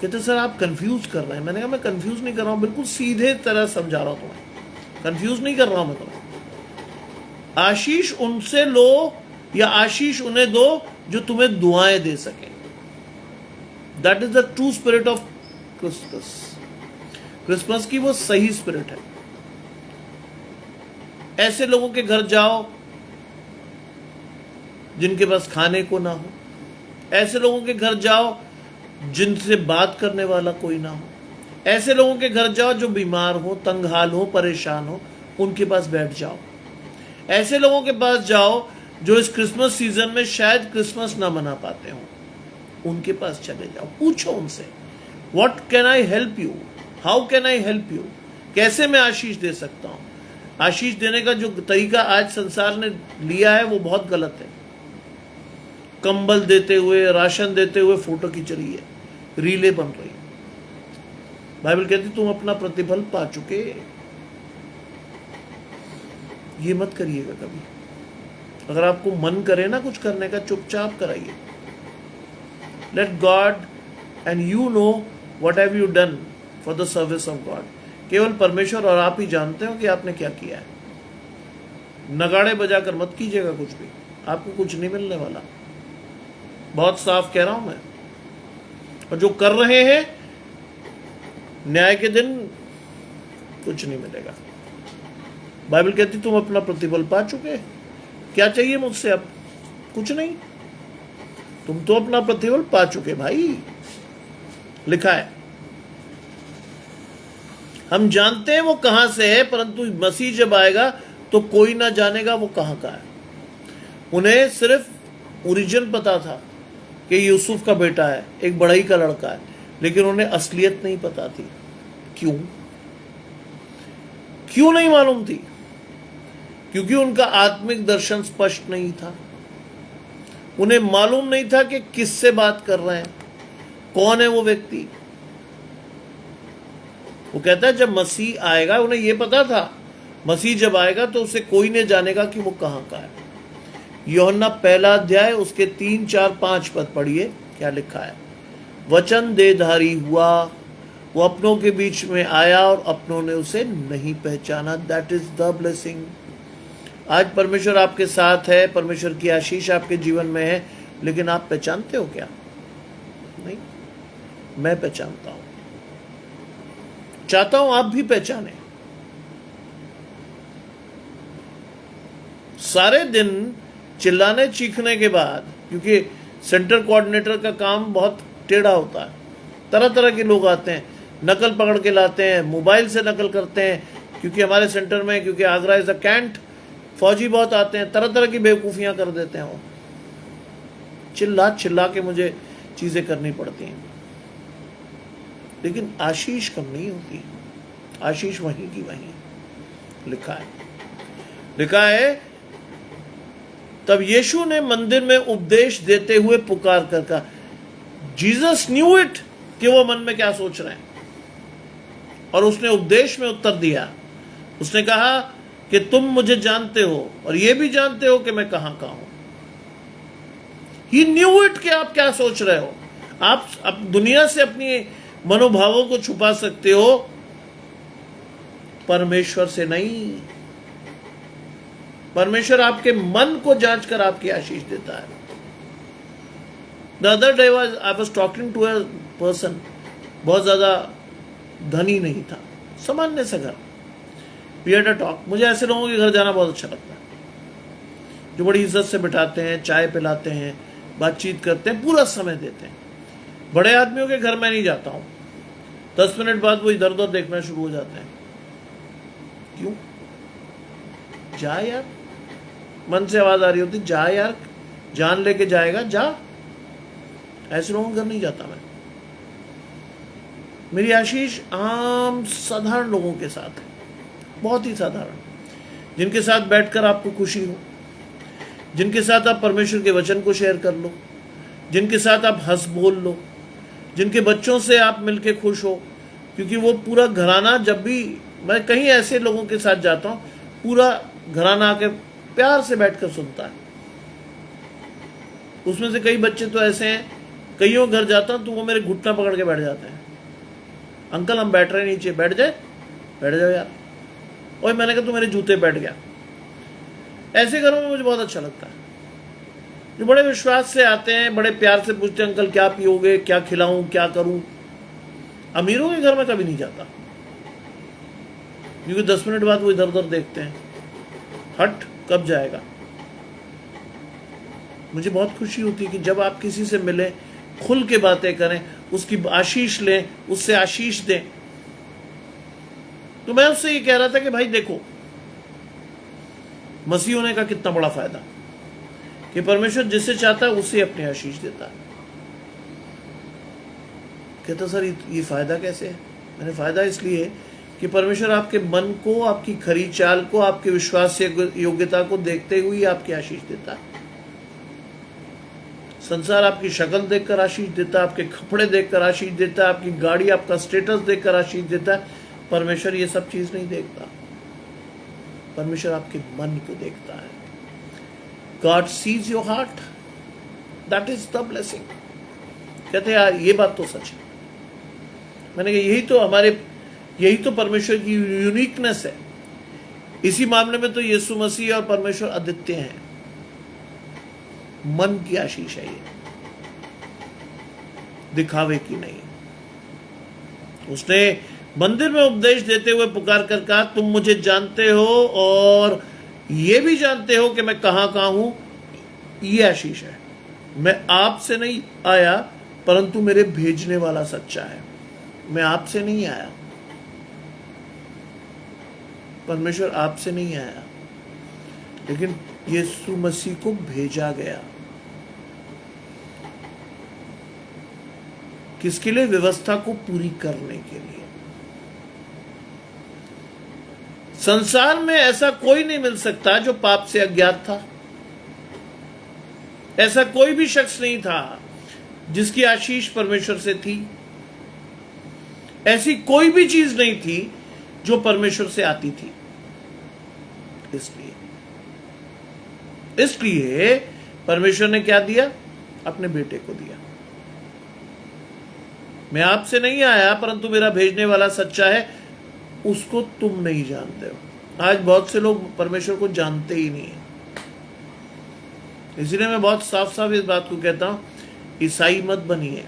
कहते सर आप कंफ्यूज कर रहे हैं। मैंने कहा मैं कंफ्यूज नहीं कर रहा हूं, बिल्कुल सीधे तरह समझा रहा हूं तुम्हें। कंफ्यूज नहीं कर रहा हूं मैं तुम्हें। आशीष उनसे लो या आशीष उन्हें दो जो तुम्हें दुआएं दे सके। That is the true spirit of Christmas. Christmas की वो सही स्पिरिट है। ऐसे लोगों के घर जाओ जिनके पास खाने को ना हो। ऐसे लोगों के घर जाओ जिनसे बात करने वाला कोई ना हो। ऐसे लोगों के घर जाओ जो बीमार हो, तंगहाल हो, परेशान हो, उनके पास बैठ जाओ। ऐसे लोगों के पास जाओ जो इस क्रिसमस सीजन में शायद क्रिसमस ना मना पाते हो, उनके पास चले जाओ। पूछो उनसे, what can I help you? How can I help you? कैसे मैं आशीष दे सकता हूं? आशीष देने का जो तरीका आज संसार ने लिया है वो बहुत गलत है। कंबल देते हुए, राशन देते हुए फोटो खींच रही है, रीलें बन रही है। बाइबल कहती तुम अपना प्रतिफल पा चुके। ये मत करिएगा कभी। अगर आपको मन करे ना कुछ करने का, चुपचाप कराइए। Let God and you know what have you done for the service of God. केवल परमेश्वर और आप ही जानते हो कि आपने क्या किया है। नगाड़े बजाकर मत कीजिएगा कुछ भी, आपको कुछ नहीं मिलने वाला। बहुत साफ कह रहा हूं मैं। और जो कर रहे हैं, न्याय के दिन कुछ नहीं मिलेगा। बाइबल कहती तुम अपना प्रतिफल पा चुके। क्या चाहिए मुझसे अब? कुछ नहीं। तुम तो अपना प्रतिफल पा चुके भाई, लिखा है। हम जानते हैं वो कहां से है, परंतु मसीह जब आएगा तो कोई ना जानेगा वो कहां का है। उन्हें सिर्फ ओरिजिन पता था कि यूसुफ का बेटा है, एक बढ़ई का लड़का है, लेकिन उन्हें असलियत नहीं पता थी। क्यों? क्यों नहीं मालूम थी? क्योंकि उनका आत्मिक दर्शन स्पष्ट नहीं था। उन्हें मालूम नहीं था कि किससे बात कर रहे हैं, कौन है वो व्यक्ति। वो कहता है जब मसीह आएगा, उन्हें यह पता था मसीह जब आएगा तो उसे कोई नहीं जानेगा कि वो कहां का है। यूहन्ना 1 अध्याय उसके 3, 4, 5 पद पढ़िए, क्या लिखा है। वचन देहधारी हुआ, वो अपनों के बीच में आया और अपनों ने उसे नहीं पहचाना। That is the blessing. आज परमेश्वर आपके साथ है, परमेश्वर की आशीष आपके जीवन में है, लेकिन आप पहचानते हो क्या? नहीं। मैं पहचानता हूं, चाहता हूं आप भी पहचाने। सारे दिन चिल्लाने चीखने के बाद, क्योंकि सेंटर कोऑर्डिनेटर का काम बहुत टेढ़ा होता है, तरह तरह के लोग आते हैं, नकल पकड़ के लाते हैं, मोबाइल से नकल करते हैं, क्योंकि हमारे सेंटर में, क्योंकि आगरा इज अ कैंट, फौजी बहुत आते हैं, तरह तरह की बेवकूफ़ियाँ कर देते हैं वो। चिल्ला चिल्ला के मुझे चीज़ें करनी पड़ती हैं, लेकिन आशीष कम नहीं होती। आशीष वहीं की वहीं। लिखा है तब यीशु ने मंदिर में उपदेश देते हुए पुकार कर कहा, जीसस न्यू इट कि वो मन में क्या सोच रहे हैं, और उसने उपदेश में उत्तर दिया। उसने कहा कि तुम मुझे जानते हो और ये भी जानते हो कि मैं कहां का हूं। ही न्यू इट कि आप क्या सोच रहे हो। आप दुनिया से अपनी मनोभावों को छुपा सकते हो, परमेश्वर से नहीं। परमेश्वर आपके मन को जांच कर आपकी आशीष देता है। The other day I was talking to a person, बहुत ज्यादा धनी नहीं था, सामान्य सा घर। We had a talk. मुझे ऐसे लोगों के घर जाना बहुत अच्छा लगता है, जो बड़ी इज्जत से बिठाते हैं, चाय पिलाते हैं, बातचीत करते हैं, पूरा समय देते हैं। बड़े आदमियों के घर मैं नहीं जाता हूं, 10 मिनट बाद वो इधर उधर देखना शुरू हो जाते हैं। क्यों? जा यार, मन से आवाज आ रही होती, जा यार, जान लेके जाएगा, जा। ऐसे लोगों के घर नहीं जाता मैं। मेरी आशीष आम साधारण लोगों के साथ है, बहुत ही साधारण, जिनके साथ बैठकर आपको खुशी हो, जिनके साथ आप परमेश्वर के वचन को शेयर कर लो, जिनके साथ आप हंस बोल लो, जिनके बच्चों से आप मिलके खुश हो। क्योंकि वो पूरा घराना, जब भी मैं कहीं ऐसे लोगों के साथ जाता हूँ, पूरा घराना आके प्यार से बैठकर सुनता है। उसमें से कई बच्चे तो ऐसे हैं, कईयों घर जाता हूँ तो वो मेरे घुटना पकड़ के बैठ जाते हैं, अंकल हम बैठ रहे नीचे, बैठ जाओ यार। ओए मैंने कहा तू मेरे जूते बैठ गया। ऐसे घरों में मुझे बहुत अच्छा लगता है, जो बड़े विश्वास से आते हैं, बड़े प्यार से पूछते हैं, अंकल क्या पियोगे, क्या खिलाऊं, क्या करूं। अमीरों के घर में कभी नहीं जाता, क्योंकि 10 मिनट बाद वो इधर उधर देखते हैं, हट कब जाएगा। मुझे बहुत खुशी होती है कि जब आप किसी से मिलें, खुल के बातें करें, उसकी आशीष लें, उससे आशीष दें। तो मैं उससे ये कह रहा था कि भाई देखो, मसीह होने का कितना बड़ा फायदा कि परमेश्वर जिससे चाहता है उससे अपनी आशीष देता है। कहता सर ये फायदा कैसे है? मैंने फायदा इसलिए कि परमेश्वर आपके मन को, आपकी खरी चाल को, आपके विश्वास योग्यता को देखते हुए आपकी आशीष देता है। संसार आपकी शक्ल देखकर आशीष देता है, आपके कपड़े देखकर आशीष देता है, आपकी गाड़ी, आपका स्टेटस देखकर आशीष देता है। परमेश्वर ये सब चीज नहीं देखता, परमेश्वर आपके मन को देखता है। God sees your heart, that is the blessing. कहते हैं यार ये बात तो सच है। मैंने कहा यही तो परमेश्वर की यूनिकनेस है। इसी मामले में तो यीशु मसीह और परमेश्वर अद्वितीय हैं। मन की आशीष है ये, दिखावे की नहीं। उसने मंदिर में उपदेश देते हुए पुकार कर कहा, तुम मुझे जानते हो और ये भी जानते हो कि मैं कहां हूं। ये आशीष है। मैं आपसे नहीं आया, परंतु मेरे भेजने वाला सच्चा है। मैं आपसे नहीं आया, परमेश्वर आपसे नहीं आया, लेकिन यीशु मसीह को भेजा गया। किसके लिए? व्यवस्था को पूरी करने के लिए। संसार में ऐसा कोई नहीं मिल सकता जो पाप से अज्ञात था। ऐसा कोई भी शख्स नहीं था जिसकी आशीष परमेश्वर से थी। ऐसी कोई भी चीज नहीं थी जो परमेश्वर से आती थी। इसलिए परमेश्वर ने क्या दिया? अपने बेटे को दिया। मैं आपसे नहीं आया, परंतु मेरा भेजने वाला सच्चा है, उसको तुम नहीं जानते हो। आज बहुत से लोग परमेश्वर को जानते ही नहीं है। इसलिए मैं बहुत साफ साफ इस बात को कहता हूं, ईसाई मत बनिए,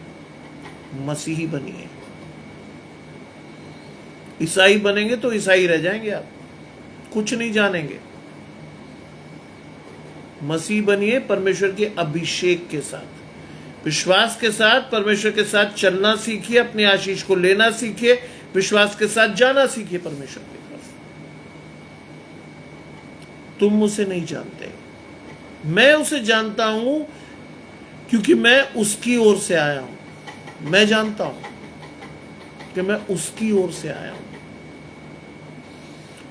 मसीही बनिए। ईसाई बनेंगे तो ईसाई रह जाएंगे, आप कुछ नहीं जानेंगे। मसीह बनिए परमेश्वर के अभिषेक के साथ, विश्वास के साथ परमेश्वर के साथ चलना सीखिए, अपनी आशीष को लेना सीखिए, विश्वास के साथ जाना सीखिए परमेश्वर की तरफ। तुम उसे नहीं जानते, मैं उसे जानता हूं क्योंकि मैं उसकी ओर से आया हूं। मैं जानता हूं कि मैं उसकी ओर से आया हूं।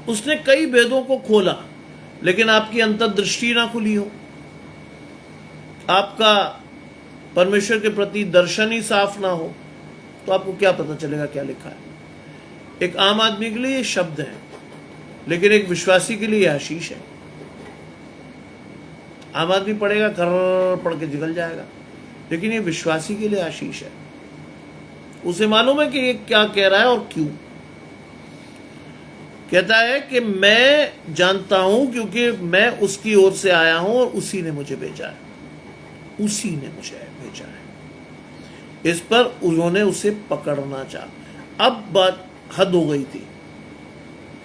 उसने कई भेदों को खोला, लेकिन आपकी अंतर्दृष्टि ना खुली हो, आपका परमेश्वर के प्रति दर्शन ही साफ ना हो, तो आपको क्या पता चलेगा क्या लिखा है। एक आम आदमी के लिए ये शब्द है, लेकिन एक विश्वासी के लिए ये आशीष है। आम आदमी पढ़ेगा, कर पढ़ के निकल जाएगा, लेकिन ये विश्वासी के लिए आशीष है। उसे मालूम है कि ये क्या कह रहा है और क्यों कहता है कि मैं जानता हूं क्योंकि मैं उसकी ओर से आया हूं और उसी ने मुझे भेजा है, उसी ने मुझे भेजा है। इस पर उन्होंने उसे पकड़ना चाहा। अब बात हद हो गई थी।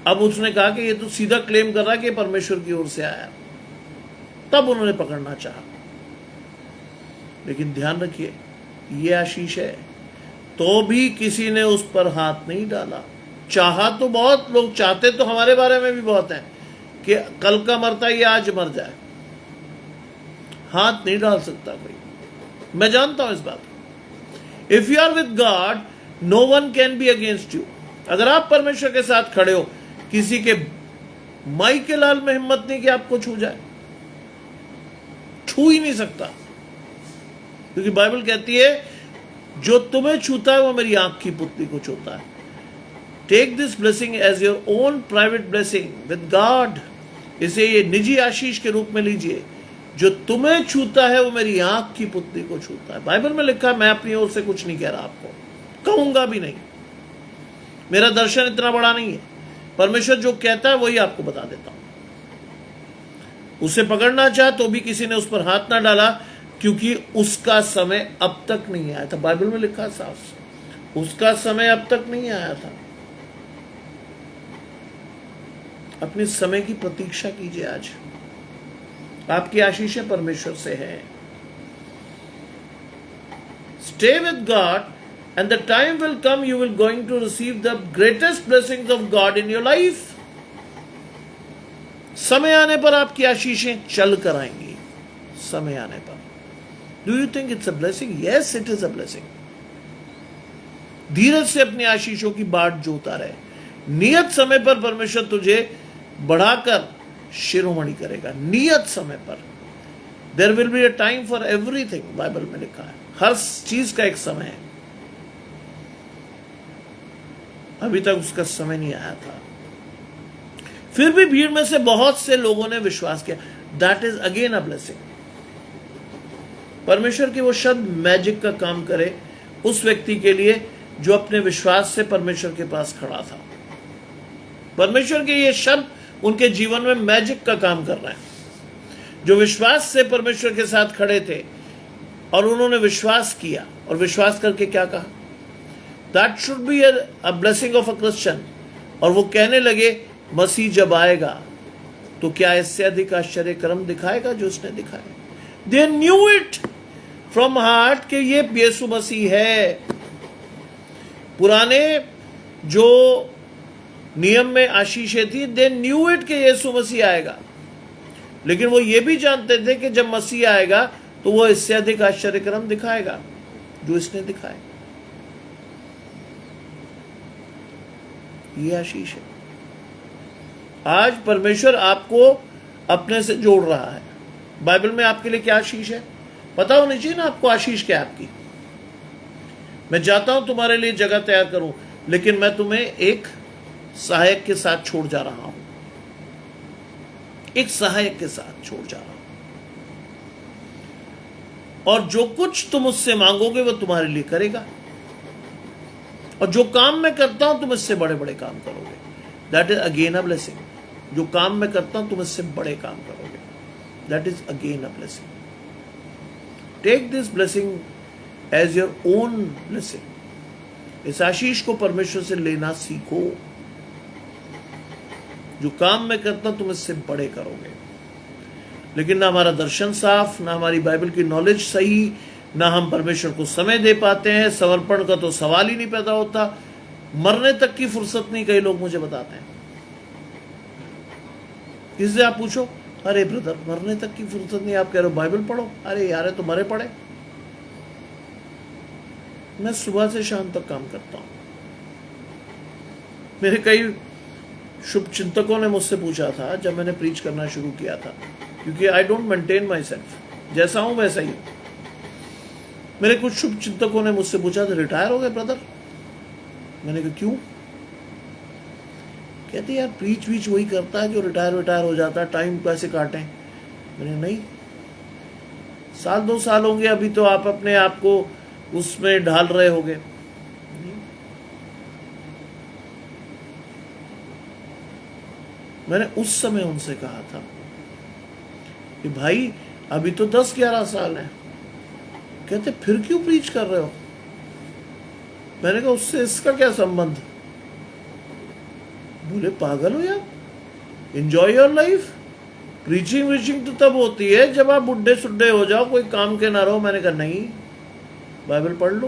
अब उसने कहा कि ये तो सीधा क्लेम कर रहा कि परमेश्वर की ओर से आया। तब उन्होंने पकड़ना चाहा, लेकिन ध्यान रखिए ये आशीष है, तो भी किसी ने उस पर हाथ नहीं डाला। चाहा तो बहुत लोग चाहते, तो हमारे बारे में भी बहुत है कि कल का मरता ये आज मर जाए। हाथ नहीं डाल सकता कोई, मैं जानता हूं इस बात को। If you are with God no one can be against you. अगर आप परमेश्वर के साथ खड़े हो, किसी के माई के लाल में हिम्मत नहीं कि आपको छू जाए, छू ही नहीं सकता, क्योंकि बाइबल कहती है जो तुम्हें छूता है वो मेरी आंख की पुतली को छूता है। Take this blessing as your own private blessing with God. इसे ये निजी आशीष के रूप में लीजिए। जो तुम्हें छूता है वो मेरी आंख की पुतली को छूता है। बाइबल में लिखा है, मैं अपनी ओर से कुछ नहीं कह रहा, आपको कहूंगा भी नहीं। मेरा दर्शन इतना बड़ा नहीं है, परमेश्वर जो कहता है वही आपको बता देता हूं। उसे पकड़ना चाहा तो भी किसी ने उस पर हाथ ना डाला, क्योंकि उसका समय अब तक नहीं आया था। बाइबल में लिखा साफ, उसका समय अब तक नहीं आया था। अपने समय की प्रतीक्षा कीजिए। आज आपकी आशीषें परमेश्वर से है। Stay with God and the time will come you will going to receive the greatest blessings of God in your life. समय आने पर आपकी आशीषें चल कर आएंगी। समय आने पर do you think it's a blessing? Yes, it is a blessing. धीरज से अपनी आशीषों की बाट जोता रहे। नियत समय पर परमेश्वर तुझे बढ़ाकर शिरोमणि करेगा। नियत समय पर। There will be a time for everything. Bible में लिखा है हर चीज का एक समय है। अभी तक उसका समय नहीं आया था, फिर भी भीड़ में से बहुत से लोगों ने विश्वास किया। That is again a blessing. परमेश्वर के वो शब्द मैजिक का काम करे उस व्यक्ति के लिए जो अपने विश्वास से परमेश्वर के पास खड़ा था। परमेश्वर के ये शब्द उनके जीवन में मैजिक का काम कर रहे हैं। जो विश्वास से परमेश्वर के साथ खड़े थे और उन्होंने विश्वास किया, और विश्वास करके क्या कहा? That should be a blessing of a Christian. और वो कहने लगे मसीह जब आएगा तो क्या इससे अधिक आश्चर्य कर्म दिखाएगा जो उसने दिखाया। दे न्यू इट फ्रॉम हार्ट कि ये यीशु मसीह है। पुराने जो नियम में आशीषें थी, दे न्यू इट कि यीशु मसीह आएगा, लेकिन वो ये भी जानते थे कि जब मसीह आएगा तो वो इससे अधिक आश्चर्य कर्म दिखाएगा जो इसने दिखाए। ये आशीष है। आज परमेश्वर आपको अपने से जोड़ रहा है। बाइबल में आपके लिए क्या आशीष है पता होनी चाहिए ना आपको। आशीष क्या है आपकी? मैं जाता हूं तुम्हारे लिए जगह तैयार करूं, लेकिन मैं तुम्हें एक सहायक के साथ छोड़ जा रहा हूं। एक सहायक के साथ छोड़ जा रहा हूं, और जो कुछ तुम उससे मांगोगे वो तुम्हारे लिए करेगा। और जो काम मैं करता हूं तुम इससे बड़े बड़े काम करोगे। That is again a blessing. जो काम मैं करता हूं तुम इससे बड़े काम करोगे। That is again a blessing. Take this blessing as your own blessing. इस आशीष को परमेश्वर से लेना सीखो। जो काम मैं करता हूं तुम इससे बड़े करोगे। लेकिन ना हमारा दर्शन साफ, ना हमारी बाइबल की नॉलेज सही, ना हम परमेश्वर को समय दे पाते हैं। समर्पण का तो सवाल ही नहीं पैदा होता। मरने तक की फुर्सत नहीं, कई लोग मुझे बताते हैं। किससे आप पूछो, अरे ब्रदर मरने तक की फुर्सत नहीं, आप कह रहे हो बाइबल पढ़ो। अरे यार तो मरे पड़े। मैं सुबह से शाम तक काम करता हूं। मेरे कई शुभ चिंतकों ने मुझसे पूछा था जब मैंने प्रीच करना शुरू किया था, क्योंकि I don't maintain my self, जैसा हूं वैसा ही हूं। मेरे कुछ शुभ चिंतकों ने मुझसे पूछा था, रिटायर हो गए ब्रदर? मैंने कहा क्यों? कहते यार प्रीच वीच वही करता है जो रिटायर हो जाता है, टाइम कैसे काटें? मैंने नहीं, 1-2 साल होंगे अभी तो आप अपने आप को उसमें ढाल रहे होगे। मैंने उस समय उनसे कहा था कि भाई अभी तो 10-11 साल हैं। कहते फिर क्यों प्रीच कर रहे हो? मैंने कहा उससे इसका क्या संबंध? बोले पागल हो यार, एंजॉय योर लाइफ। प्रीचिंग वीचिंग तो तब होती है जब आप बुढ़े सुड्ढे हो जाओ, कोई काम के ना रहो। मैंने कहा नहीं, बाइबल पढ़ लो।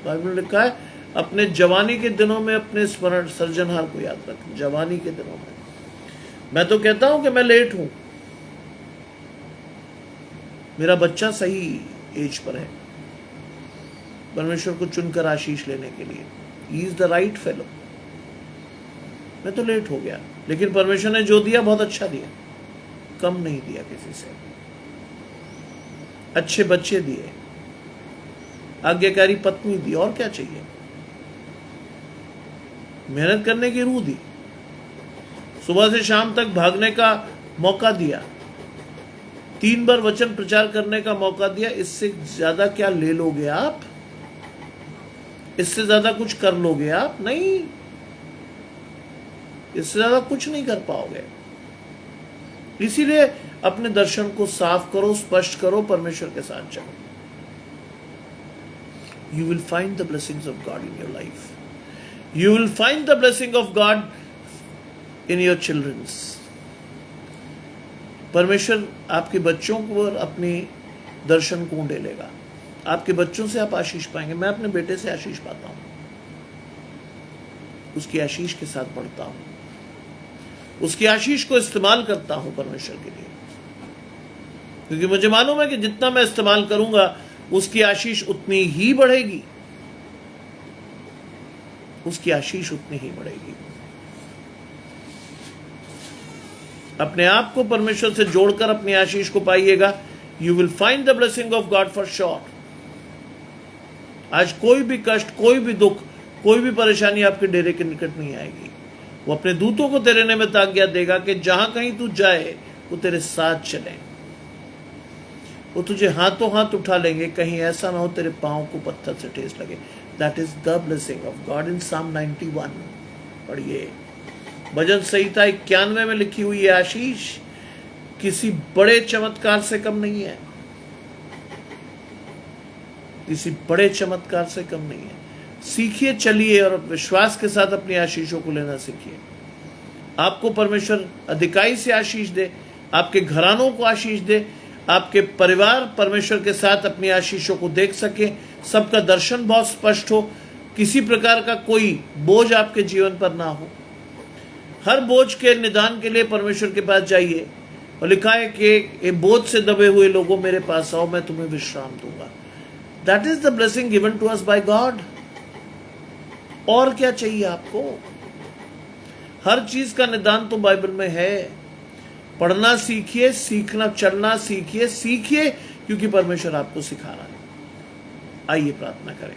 बाइबल में लिखा है अपने जवानी के दिनों में अपने स्मरण सर्जनहार को याद रख। जवानी के दिनों में मैं तो कहता हूं कि मैं लेट हूं, मेरा बच्चा सही एज पर है परमेश्वर को चुनकर आशीष लेने के लिए। ही इज द राइट फेलो। मैं तो लेट हो गया, लेकिन परमेश्वर ने जो दिया बहुत अच्छा दिया, कम नहीं दिया किसी से। अच्छे बच्चे दिए, आज्ञाकारी पत्नी दी, और क्या चाहिए? मेहनत करने की रूह दी, सुबह से शाम तक भागने का मौका दिया, 3 बार वचन प्रचार करने का मौका दिया। इससे ज्यादा क्या ले लोगे आप? इससे ज्यादा कुछ कर लोगे आप? नहीं, इससे ज्यादा कुछ नहीं कर पाओगे। इसीलिए अपने दर्शन को साफ करो, स्पष्ट करो, परमेश्वर के साथ चलो। You will find the blessings of God in your life. You will find the blessing of God in your children's. परमेश्वर आपके बच्चों को और अपने दर्शन को ढे लेगा। आपके बच्चों से आप आशीष पाएंगे। मैं अपने बेटे से आशीष पाता हूं, उसकी आशीष के साथ बढ़ता हूं, उसकी आशीष को इस्तेमाल करता हूं परमेश्वर के लिए, क्योंकि मुझे मालूम है कि जितना मैं इस्तेमाल करूंगा उसकी आशीष उतनी ही बढ़ेगी, उसकी आशीष उतनी ही बढ़ेगी। अपने आप को परमेश्वर से जोड़कर अपनी आशीष को पाइएगा। You will find the blessing of God for sure. आज कोई भी कष्ट, कोई भी दुख, कोई भी परेशानी आपके डेरे के निकट नहीं आएगी। वो अपने दूतों को तेरे निमित्त आज्ञा देगा कि जहां कहीं तू जाए वो तेरे साथ चले। वो तुझे हाथों हाथ उठा लेंगे, कहीं ऐसा ना हो तेरे पांव को पत्थर से ठेस लगे। That is the blessing of God in Psalm 91। पढ़िए, भजन संहिता 91 में लिखी हुई है। आशीष किसी बड़े चमत्कार से कम नहीं है, किसी बड़े चमत्कार से कम नहीं है। सीखिए, चलिए और विश्वास के साथ अपनी आशीषों को लेना सीखिए। आपको परमेश्वर अधिकाई से आशीष दे, आपके घरानों को आशीष दे, आपके परिवार परमेश्वर के साथ अपनी आशीषों को देख सके, सबका दर्शन बहुत स्पष्ट हो, किसी प्रकार का कोई बोझ आपके जीवन पर ना हो। हर बोझ के निदान के लिए परमेश्वर के पास जाइए, और लिखा है कि ये बोझ से दबे हुए लोगों मेरे पास आओ, मैं तुम्हें विश्राम दूंगा। That is the blessing given to us by God. और क्या चाहिए आपको? हर चीज का निदान तो बाइबल में है। पढ़ना सीखिए, सीखना चलना सीखिए, सीखिए क्योंकि परमेश्वर आपको सिखा रहा है। आइए प्रार्थना करें।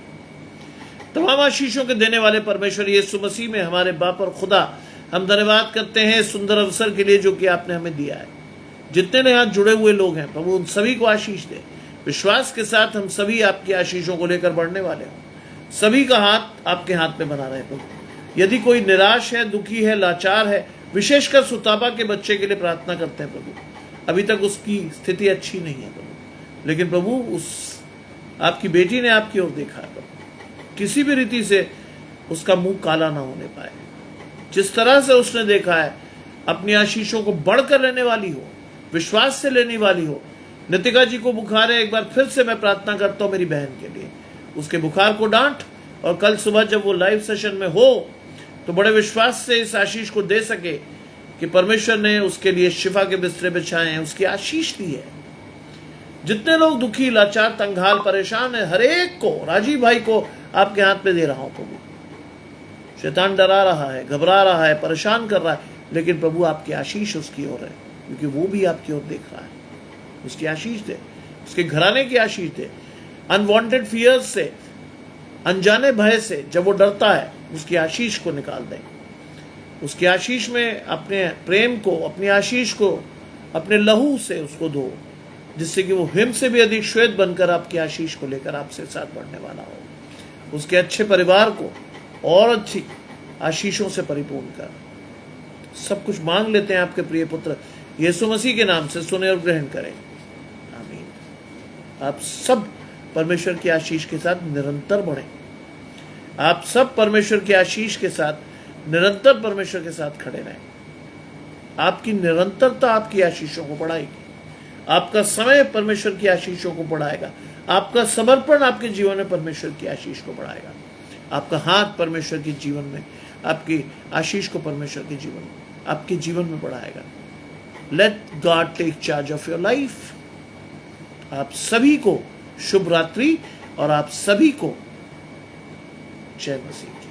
तमाम आशीषों के देने वाले परमेश्वर यीशु मसीह में हमारे बाप और खुदा, हम धन्यवाद करते हैं सुंदर अवसर के लिए जो कि आपने हमें दिया है। जितने ने यहाँ जुड़े हुए लोग हैं प्रभु, उन सभी को आशीष दे। विश्वास के साथ हम सभी आपकी आशीषों को लेकर बढ़ने वाले हों। सभी का हाथ आपके हाथ में बना रहे प्रभु। यदि कोई निराश है, दुखी है, लाचार है, विशेषकर सुताबा के बच्चे के लिए प्रार्थना करते हैं प्रभु। अभी तक उसकी स्थिति अच्छी नहीं है प्रभु, लेकिन प्रभु उस आपकी बेटी ने आपकी ओर देखा है प्रभु। किसी भी रीति से उसका मुंह काला ना होने पाए। जिस तरह से उसने देखा है, अपनी आशीषों को बढ़कर लेने वाली हो, विश्वास से लेने वाली हो। नितिका जी को बुखार है, एक बार फिर से मैं प्रार्थना करता हूं मेरी बहन के लिए, उसके बुखार को डांट, और कल सुबह जब वो लाइव सेशन में हो तो बड़े विश्वास से इस आशीष को दे सके कि परमेश्वर ने उसके लिए शिफा के बिस्तरे बिछाए हैं, उसकी आशीष दी है। जितने लोग दुखी, लाचार, तंगहाल, परेशान है, हर एक को, राजीव भाई को आपके हाथ पे दे रहा हूं प्रभु। शैतान डरा रहा है, घबरा रहा है, परेशान कर रहा है, लेकिन प्रभु आपकी आशीष उसकी ओर है, क्योंकि वो भी आपकी ओर देख रहा है। उसकी आशीष दे, उसके घराने की आशीष दे। अनवांटेड फियर्स से, अनजाने भय से जब वो डरता है, उसकी आशीष को निकाल दें। उसकी आशीष में अपने प्रेम को, अपनी आशीष को अपने लहू से उसको दो, जिससे कि वो हिम से भी अधिक श्वेत बनकर आपकी आशीष को लेकर आपसे साथ बढ़ने वाला हो। उसके अच्छे परिवार को और अच्छी आशीषों से परिपूर्ण कर। सब कुछ मांग लेते हैं आपके प्रिय पुत्र यीशु मसीह के नाम से, सुने और ग्रहण करें, आमीन। आप सब परमेश्वर की आशीष के साथ निरंतर बढ़ें। आप सब परमेश्वर की आशीष के साथ निरंतर परमेश्वर के साथ खड़े रहें। आपकी निरंतरता आपकी आशीषों को बढ़ाएगी। आपका समय परमेश्वर की आशीषों को बढ़ाएगा। आपका समर्पण आपके जीवन में परमेश्वर की आशीष को बढ़ाएगा। आपका हाथ परमेश्वर के जीवन में आपकी आशीष को परमेश्वर के जीवन में, आपके जीवन में बढ़ाएगा। Let God take charge of your life. आप सभी को शुभ रात्रि और आप सभी को जय मसीह की।